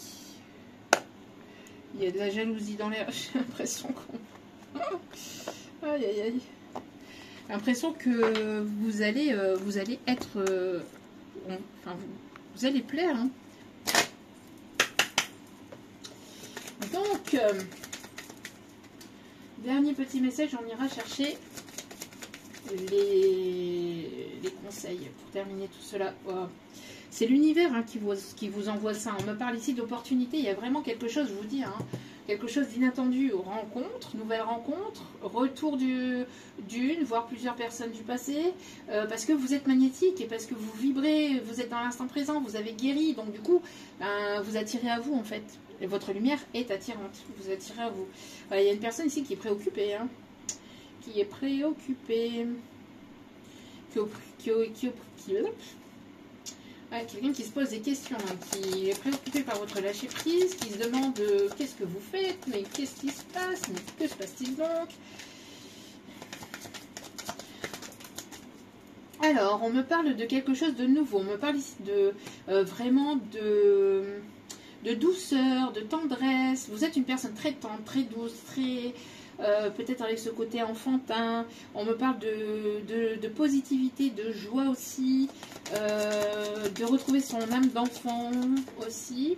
Il y a de la jalousie dans l'air. J'ai l'impression qu'on... Aïe. L'impression que vous allez être... enfin, vous allez plaire. Hein. Donc, dernier petit message, on ira chercher les conseils pour terminer tout cela. Wow. C'est l'univers hein, qui vous envoie ça. On me parle ici d'opportunité. Il y a vraiment quelque chose, je vous dis, hein, quelque chose d'inattendu. Rencontre, nouvelle rencontre, retour d'une, voire plusieurs personnes du passé, parce que vous êtes magnétique et parce que vous vibrez, vous êtes dans l'instant présent, vous avez guéri. Donc du coup, vous attirez à vous en fait. Et votre lumière est attirante. Vous attirez à vous. Voilà, il y a une personne ici qui est préoccupée. Hein, qui est préoccupée. Ouais, quelqu'un qui se pose des questions, hein, qui est préoccupé par votre lâcher prise, qui se demande qu'est-ce que vous faites, mais qu'est-ce qui se passe, mais que se passe-t-il donc? Alors, on me parle de quelque chose de nouveau. On me parle ici de vraiment de douceur, de tendresse. Vous êtes une personne très tendre, très douce, très peut-être avec ce côté enfantin. On me parle de positivité, de joie aussi, de retrouver son âme d'enfant aussi.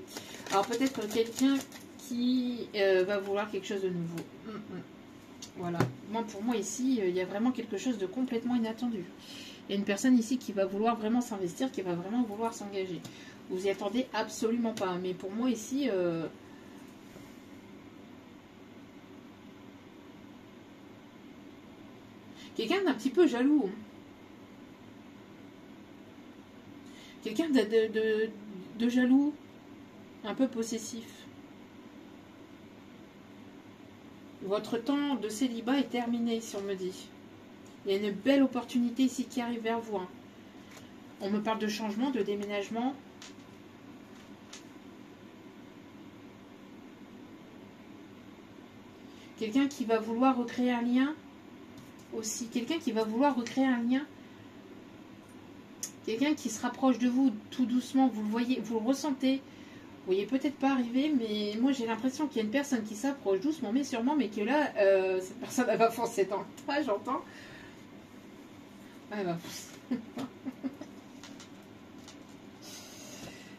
Alors peut-être quelqu'un qui va vouloir quelque chose de nouveau. Voilà. Moi, pour moi ici, il y a vraiment quelque chose de complètement inattendu. Il y a une personne ici qui va vouloir vraiment s'investir, qui va vraiment vouloir s'engager. Vous y attendez absolument pas. Mais pour moi ici... quelqu'un d'un petit peu jaloux. Quelqu'un de jaloux. Un peu possessif. Votre temps de célibat est terminé, si on me dit. Il y a une belle opportunité ici qui arrive vers vous. Hein. On me parle de changement, de déménagement. Quelqu'un qui va vouloir recréer un lien aussi. Quelqu'un qui va vouloir recréer un lien. Quelqu'un qui se rapproche de vous tout doucement. Vous le voyez, vous le ressentez. Vous voyez peut-être pas arriver, mais moi j'ai l'impression qu'il y a une personne qui s'approche doucement mais sûrement, mais que là, cette personne elle va foncer dans le tas, j'entends. Elle va foncer.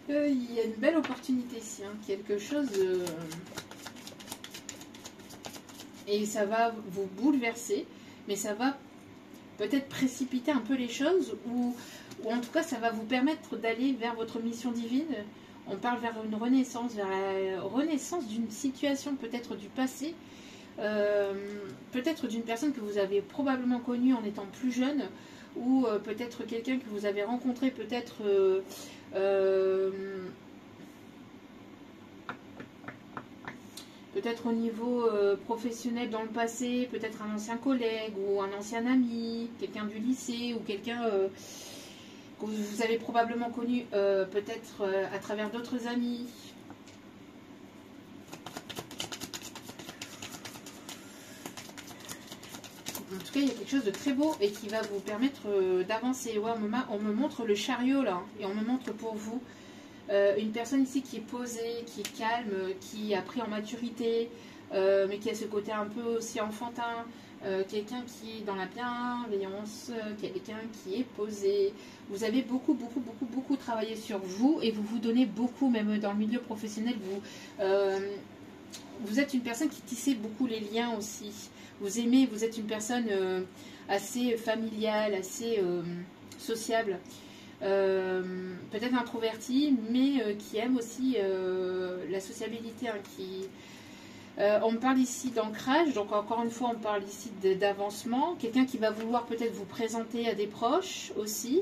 Il y a une belle opportunité ici, hein, quelque chose... Et ça va vous bouleverser, mais ça va peut-être précipiter un peu les choses, ou en tout cas ça va vous permettre d'aller vers votre mission divine. On parle vers une renaissance, vers la renaissance d'une situation peut-être du passé, peut-être d'une personne que vous avez probablement connue en étant plus jeune, ou peut-être quelqu'un que vous avez rencontré peut-être peut-être au niveau professionnel dans le passé, peut-être un ancien collègue ou un ancien ami, quelqu'un du lycée ou quelqu'un que vous avez probablement connu peut-être à travers d'autres amis. tout cas, il y a quelque chose de très beau et qui va vous permettre d'avancer. Ouais, on me montre le chariot là, et on me montre pour vous une personne ici qui est posée, qui est calme, qui a pris en maturité, mais qui a ce côté un peu aussi enfantin. Quelqu'un qui est dans la bienveillance, quelqu'un qui est posé. Vous avez beaucoup travaillé sur vous et vous vous donnez beaucoup, même dans le milieu professionnel. Vous êtes une personne qui tissait beaucoup les liens aussi. Vous aimez, vous êtes une personne assez familiale, assez sociable, peut-être introvertie, mais qui aime aussi la sociabilité, hein, on me parle ici d'ancrage, donc encore une fois on parle ici d'avancement, quelqu'un qui va vouloir peut-être vous présenter à des proches aussi,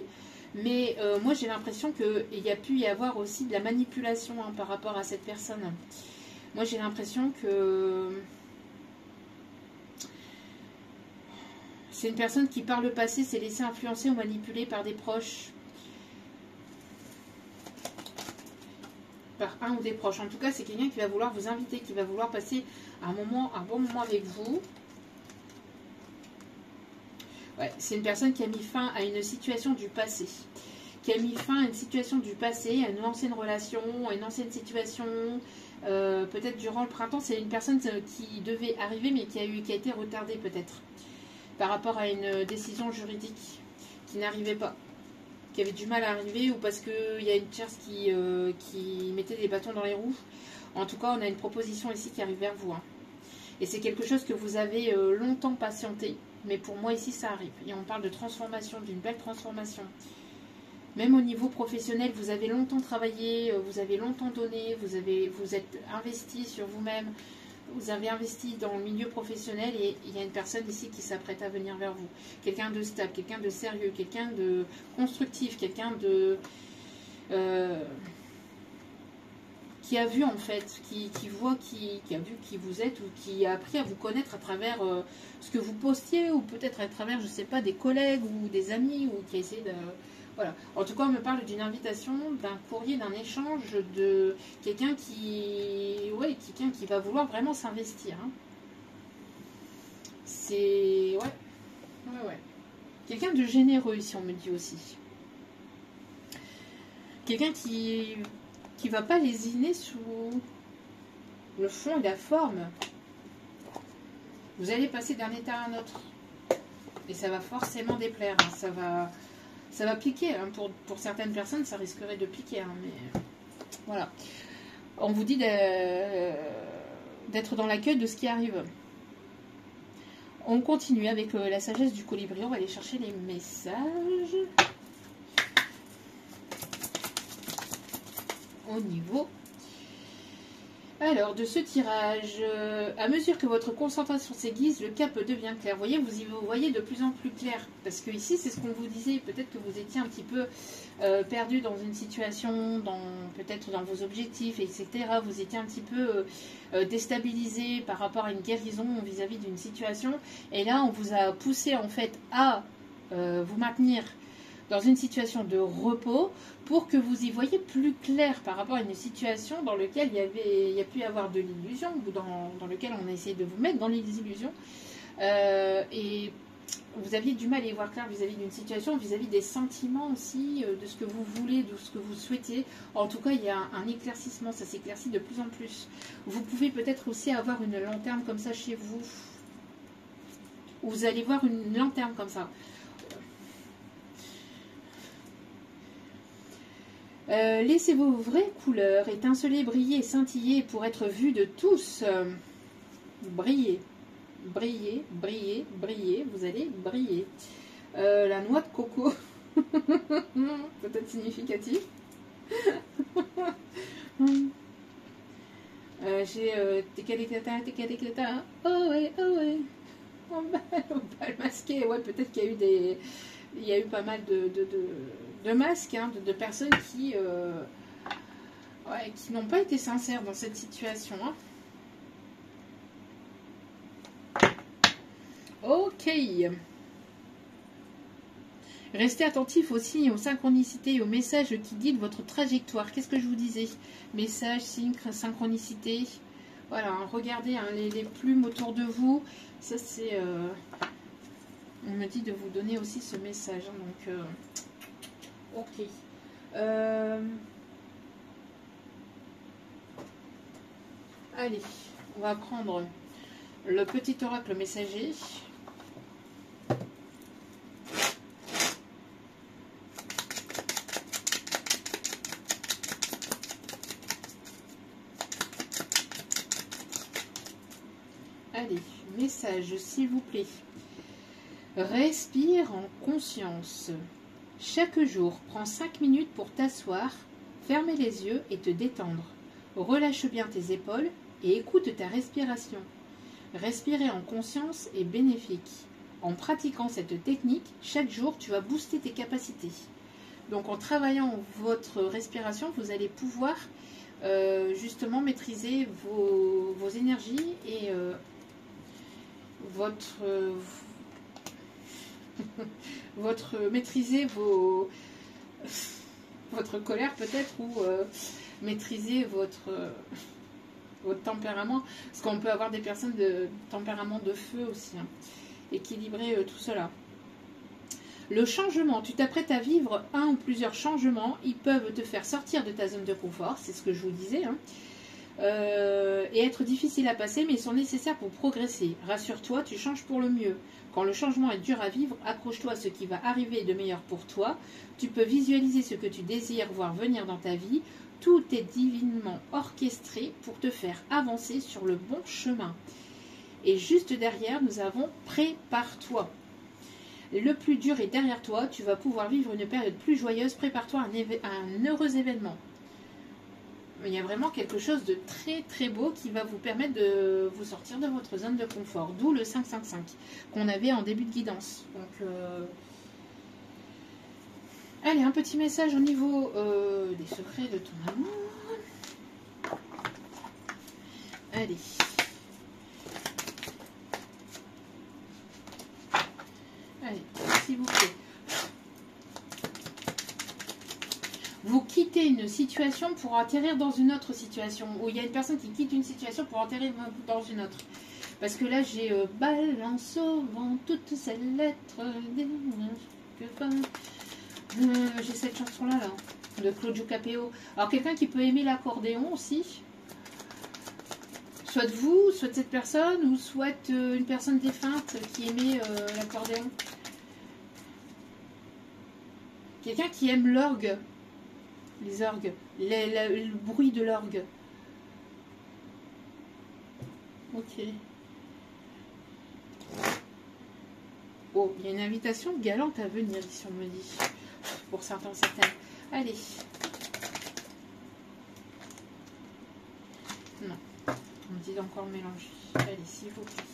mais moi j'ai l'impression qu'il y a pu y avoir aussi de la manipulation, hein, par rapport à cette personne. Moi j'ai l'impression que c'est une personne qui par le passé s'est laissée influencer ou manipuler par des proches. Par un ou des proches. En tout cas, c'est quelqu'un qui va vouloir vous inviter, qui va vouloir passer un bon moment avec vous. Ouais, c'est une personne qui a mis fin à une situation du passé. Qui a mis fin à une situation du passé, à une ancienne relation, à une ancienne situation. Peut-être durant le printemps, c'est une personne qui devait arriver, mais qui a été retardée peut-être. Par rapport à une décision juridique qui n'arrivait pas. Qui avait du mal à arriver, ou parce qu'il y a une tierce qui mettait des bâtons dans les roues. En tout cas, on a une proposition ici qui arrive vers vous. Hein. Et c'est quelque chose que vous avez longtemps patienté. Mais pour moi, ici, ça arrive. Et on parle de transformation, d'une belle transformation. Même au niveau professionnel, vous avez longtemps travaillé, vous avez longtemps donné, vous êtes investi sur vous-même. Vous avez investi dans le milieu professionnel et il y a une personne ici qui s'apprête à venir vers vous. Quelqu'un de stable, quelqu'un de sérieux, quelqu'un de constructif, quelqu'un de... qui a vu en fait, qui voit, qui a vu qui vous êtes ou qui a appris à vous connaître à travers ce que vous postiez ou peut-être à travers, je ne sais pas, des collègues ou des amis ou qui a essayé de... Voilà. En tout cas, on me parle d'une invitation, d'un courrier, d'un échange, de quelqu'un qui va vouloir vraiment s'investir. Hein. C'est... Ouais. Quelqu'un de généreux, ici, on me dit aussi. Quelqu'un qui va pas lésiner sous le fond et la forme. Vous allez passer d'un état à un autre. Et ça va forcément déplaire. Hein. Ça va piquer, hein. Pour certaines personnes, ça risquerait de piquer, hein, mais voilà. On vous dit d'être dans l'accueil de ce qui arrive. On continue avec la sagesse du colibri. On va aller chercher les messages. Au niveau... Alors, de ce tirage, à mesure que votre concentration s'aiguise, le cap devient clair. Vous voyez de plus en plus clair. Parce que ici, c'est ce qu'on vous disait. Peut-être que vous étiez un petit peu perdu dans une situation, peut-être dans vos objectifs, etc. Vous étiez un petit peu déstabilisé par rapport à une guérison vis-à-vis d'une situation. Et là, on vous a poussé en fait à vous maintenir dans une situation de repos pour que vous y voyez plus clair par rapport à une situation dans laquelle il y a pu y avoir de l'illusion ou dans laquelle on a essayé de vous mettre dans les illusions et vous aviez du mal à y voir clair vis-à-vis d'une situation, vis-à-vis des sentiments aussi, de ce que vous voulez, de ce que vous souhaitez. En tout cas, il y a un éclaircissement, ça s'éclaircit de plus en plus. Vous pouvez peut-être aussi avoir une lanterne comme ça chez vous, ou vous allez voir une lanterne comme ça. Laissez vos vraies couleurs étinceler, briller et scintiller pour être vues de tous. Briller, briller, briller, briller, vous allez briller. La noix de coco, peut-être significatif. J'ai Técaléclata, oh ouais, oh ouais. On va le masquer, ouais, peut-être qu'il y a eu il y a eu pas mal de masques, hein, de personnes qui n'ont pas été sincères dans cette situation. Hein. Ok. Restez attentif aussi aux synchronicités et aux messages qui guident votre trajectoire. Qu'est-ce que je vous disais? Messages, signes, synchronicité. Voilà, hein, regardez hein, les plumes autour de vous. Ça, c'est... On me dit de vous donner aussi ce message. Donc, ok. Allez, on va prendre le petit oracle messager. Allez, message s'il vous plaît. Respire en conscience. Chaque jour, prends 5 minutes pour t'asseoir, fermer les yeux et te détendre. Relâche bien tes épaules et écoute ta respiration. Respirer en conscience est bénéfique. En pratiquant cette technique, chaque jour, tu vas booster tes capacités. Donc, en travaillant votre respiration, vous allez pouvoir justement maîtriser vos énergies et maîtriser votre colère peut-être, ou maîtriser votre tempérament, parce qu'on peut avoir des personnes de tempérament de feu aussi, hein. Équilibrer tout cela. Le changement, tu t'apprêtes à vivre un ou plusieurs changements, ils peuvent te faire sortir de ta zone de confort, c'est ce que je vous disais, hein. Et être difficile à passer, mais ils sont nécessaires pour progresser. Rassure-toi, tu changes pour le mieux. Quand le changement est dur à vivre, accroche-toi à ce qui va arriver de meilleur pour toi. Tu peux visualiser ce que tu désires voir venir dans ta vie. Tout est divinement orchestré pour te faire avancer sur le bon chemin. Et juste derrière, nous avons prépare-toi. Le plus dur est derrière toi. Tu vas pouvoir vivre une période plus joyeuse. Prépare-toi à un heureux événement. Il y a vraiment quelque chose de très très beau qui va vous permettre de vous sortir de votre zone de confort. D'où le 555 qu'on avait en début de guidance. Donc, allez, un petit message au niveau des secrets de ton amour. Allez. Allez, s'il vous plaît. Vous quittez une situation pour atterrir dans une autre situation. Ou il y a une personne qui quitte une situation pour atterrir dans une autre. Parce que là, j'ai balance au vent toutes ces lettres. J'ai cette chanson-là, là, de Claudio Capéo. Alors, quelqu'un qui peut aimer l'accordéon aussi. Soit vous, soit cette personne, ou soit une personne défunte qui aimait l'accordéon. Quelqu'un qui aime l'orgue. Les orgues, le bruit de l'orgue. Ok. Oh, il y a une invitation galante à venir ici, on me dit. Pour certains, certaines. Allez. Non. On me dit d'encore mélanger. Allez, s'il vous plaît.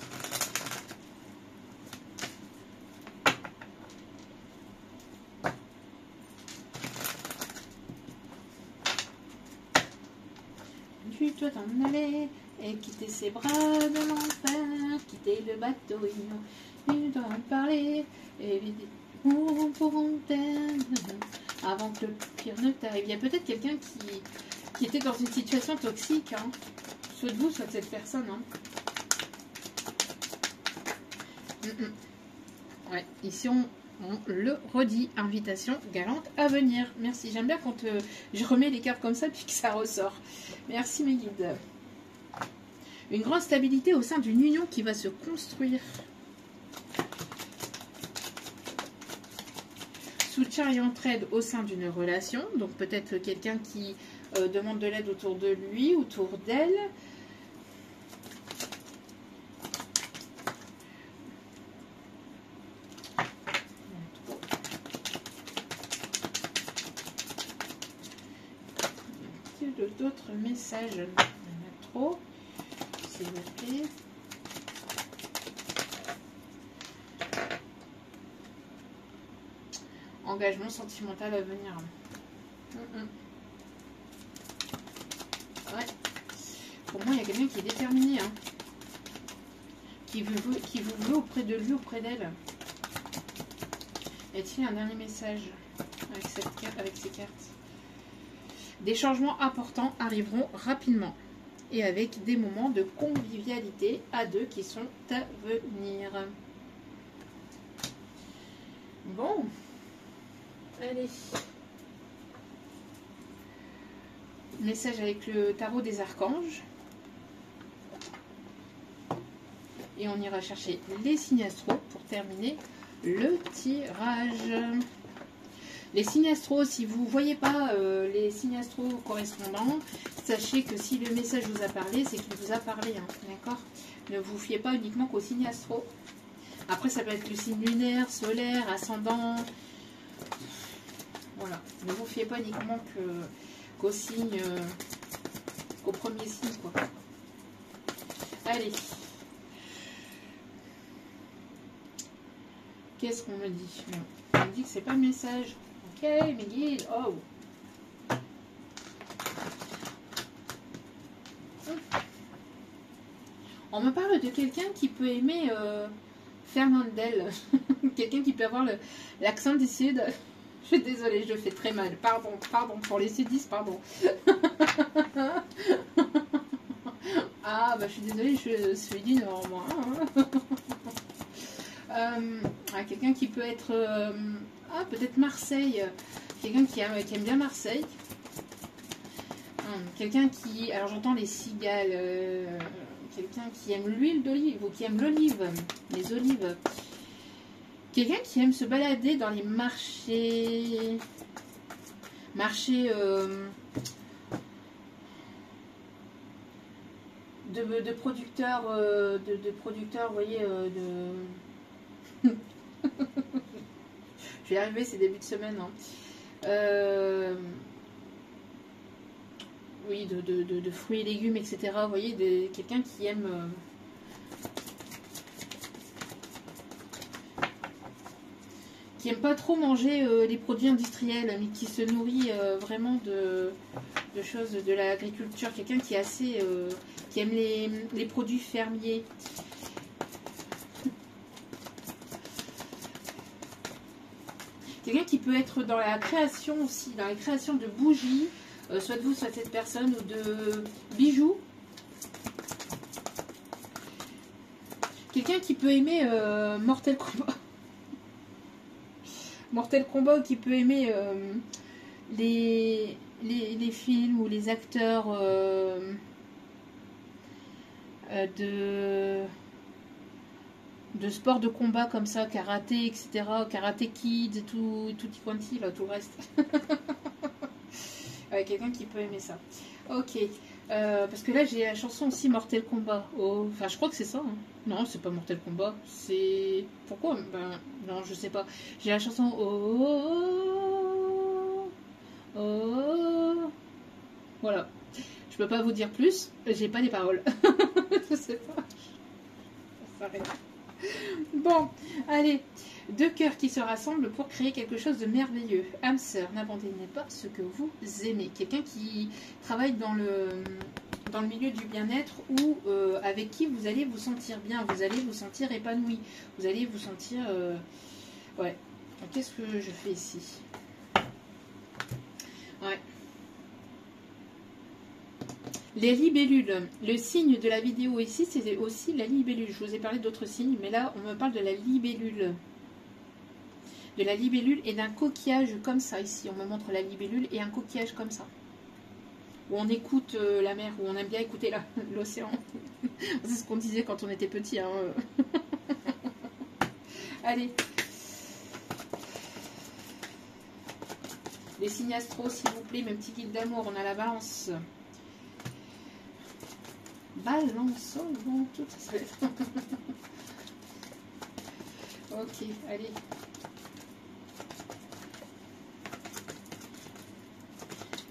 Tu dois t'en aller et quitter ses bras de l'enfer, quitter le bateau, il doit en parler, éviter pour avant que le pire ne t'arrive. Il y a peut-être quelqu'un qui était dans une situation toxique, hein. Soit de vous, soit de cette personne. Hein. Ouais, ici on le redit, invitation galante à venir. Merci, j'aime bien quand je remets les cartes comme ça puis que ça ressort. Merci mes guides. Une grande stabilité au sein d'une union qui va se construire. Soutien et entraide au sein d'une relation. Donc peut-être quelqu'un qui demande de l'aide autour de lui, autour d'elle. D'autres messages, il y en a trop, s'il vous plaît. Engagement sentimental à venir. Ouais. Pour moi, il y a quelqu'un qui est déterminé, hein. Qui vous veut auprès de lui, auprès d'elle. Y a-t-il un dernier message avec ces cartes? Des changements importants arriveront rapidement et avec des moments de convivialité à deux qui sont à venir. Bon, allez. Message avec le tarot des archanges. Et on ira chercher les signes astro pour terminer le tirage. Les signes astro, si vous ne voyez pas les signes astro correspondants, sachez que si le message vous a parlé, c'est qu'il vous a parlé, hein, d'accord? Ne vous fiez pas uniquement qu'aux signes astro. Après, ça peut être le signe lunaire, solaire, ascendant. Voilà. Ne vous fiez pas uniquement qu'aux signes, qu'au premier signe, quoi. Allez. Qu'est-ce qu'on me dit? On me dit que c'est pas le message. Ok, mes guides. Oh. On me parle de quelqu'un qui peut aimer Fernandel. Quelqu'un qui peut avoir l'accent du sud. Je suis désolée, je le fais très mal. Pardon, pardon. Pour les sudistes, pardon. Ah, bah je suis désolée, je suis du Nord, moi. Quelqu'un qui peut être... peut-être Marseille. Quelqu'un qui aime bien Marseille. Quelqu'un qui... Alors j'entends les cigales. Quelqu'un qui aime l'huile d'olive ou qui aime l'olive. Les olives. Quelqu'un qui aime se balader dans les marchés... Marchés... de producteurs... de producteurs, vous voyez... Je vais y arriver, c'est début de semaine. Hein. Oui, de fruits et légumes, etc. Vous voyez, quelqu'un qui aime... qui aime pas trop manger les produits industriels, mais qui se nourrit vraiment de choses de l'agriculture. Quelqu'un qui est assez... qui aime les produits fermiers. Quelqu'un qui peut être dans la création aussi, dans la création de bougies, soit de vous, soit de cette personne, ou de bijoux. Quelqu'un qui peut aimer Mortal Kombat. Mortal Kombat, ou qui peut aimer les films ou les acteurs de sport de combat comme ça, karaté, etc. Karaté Kids, tout y quanti, là, tout le reste. Quelqu'un qui peut aimer ça. Ok. Parce que là, j'ai la chanson aussi Mortal Kombat. Oh, enfin, je crois que c'est ça. Hein. Non, c'est pas Mortal Kombat. C'est... Pourquoi? Ben, non, je sais pas. J'ai la chanson... Oh, oh, oh. Voilà. Je peux pas vous dire plus. J'ai pas les paroles. Je sais pas. Ça s'arrête. Bon, allez, deux cœurs qui se rassemblent pour créer quelque chose de merveilleux. Âme sœur, n'abandonnez pas ce que vous aimez. Quelqu'un qui travaille dans le milieu du bien-être ou avec qui vous allez vous sentir bien, vous allez vous sentir épanoui, vous allez vous sentir... Ouais, qu'est-ce que je fais ici? Ouais. Les libellules. Le signe de la vidéo ici, c'est aussi la libellule. Je vous ai parlé d'autres signes, mais là, on me parle de la libellule. De la libellule et d'un coquillage comme ça ici. On me montre la libellule et un coquillage comme ça. Où on écoute la mer, où on aime bien écouter l'océan. C'est ce qu'on disait quand on était petit. Hein. Allez. Les signes astro, s'il vous plaît, mes petits guides d'amour. On a la balance. Balance, bon, tout ça. Ok, allez.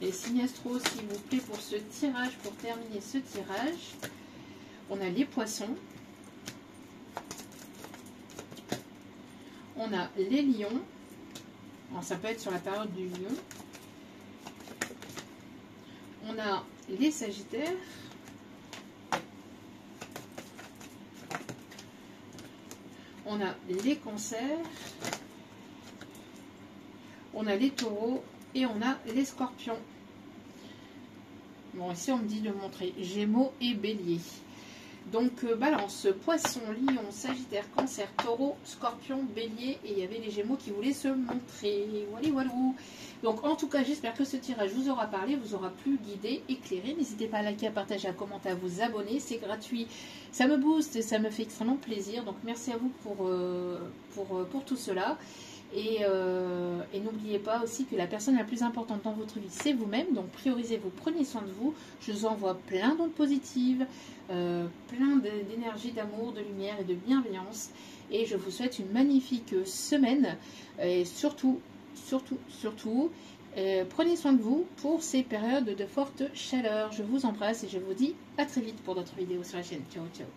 Les signes astro, s'il vous plaît, pour ce tirage, pour terminer ce tirage. On a les poissons. On a les lions. Alors, ça peut être sur la période du lion. On a les sagittaires. On a les cancers, on a les taureaux et on a les scorpions. Bon, ici on me dit de montrer Gémeaux et Bélier. Donc balance, poisson, lion, sagittaire, cancer, taureau, scorpion, bélier, et il y avait les gémeaux qui voulaient se montrer. Voilà, voilà. Donc en tout cas, j'espère que ce tirage vous aura parlé, vous aura plu, guidé, éclairé. N'hésitez pas à liker, à partager, à commenter, à vous abonner. C'est gratuit, ça me booste et ça me fait extrêmement plaisir. Donc merci à vous pour tout cela. Et n'oubliez pas aussi que la personne la plus importante dans votre vie, c'est vous-même. Donc priorisez-vous, prenez soin de vous. Je vous envoie plein d'ondes positives, plein d'énergie, d'amour, de lumière et de bienveillance. Et je vous souhaite une magnifique semaine. Et surtout, prenez soin de vous pour ces périodes de forte chaleur. Je vous embrasse et je vous dis à très vite pour d'autres vidéos sur la chaîne. Ciao, ciao.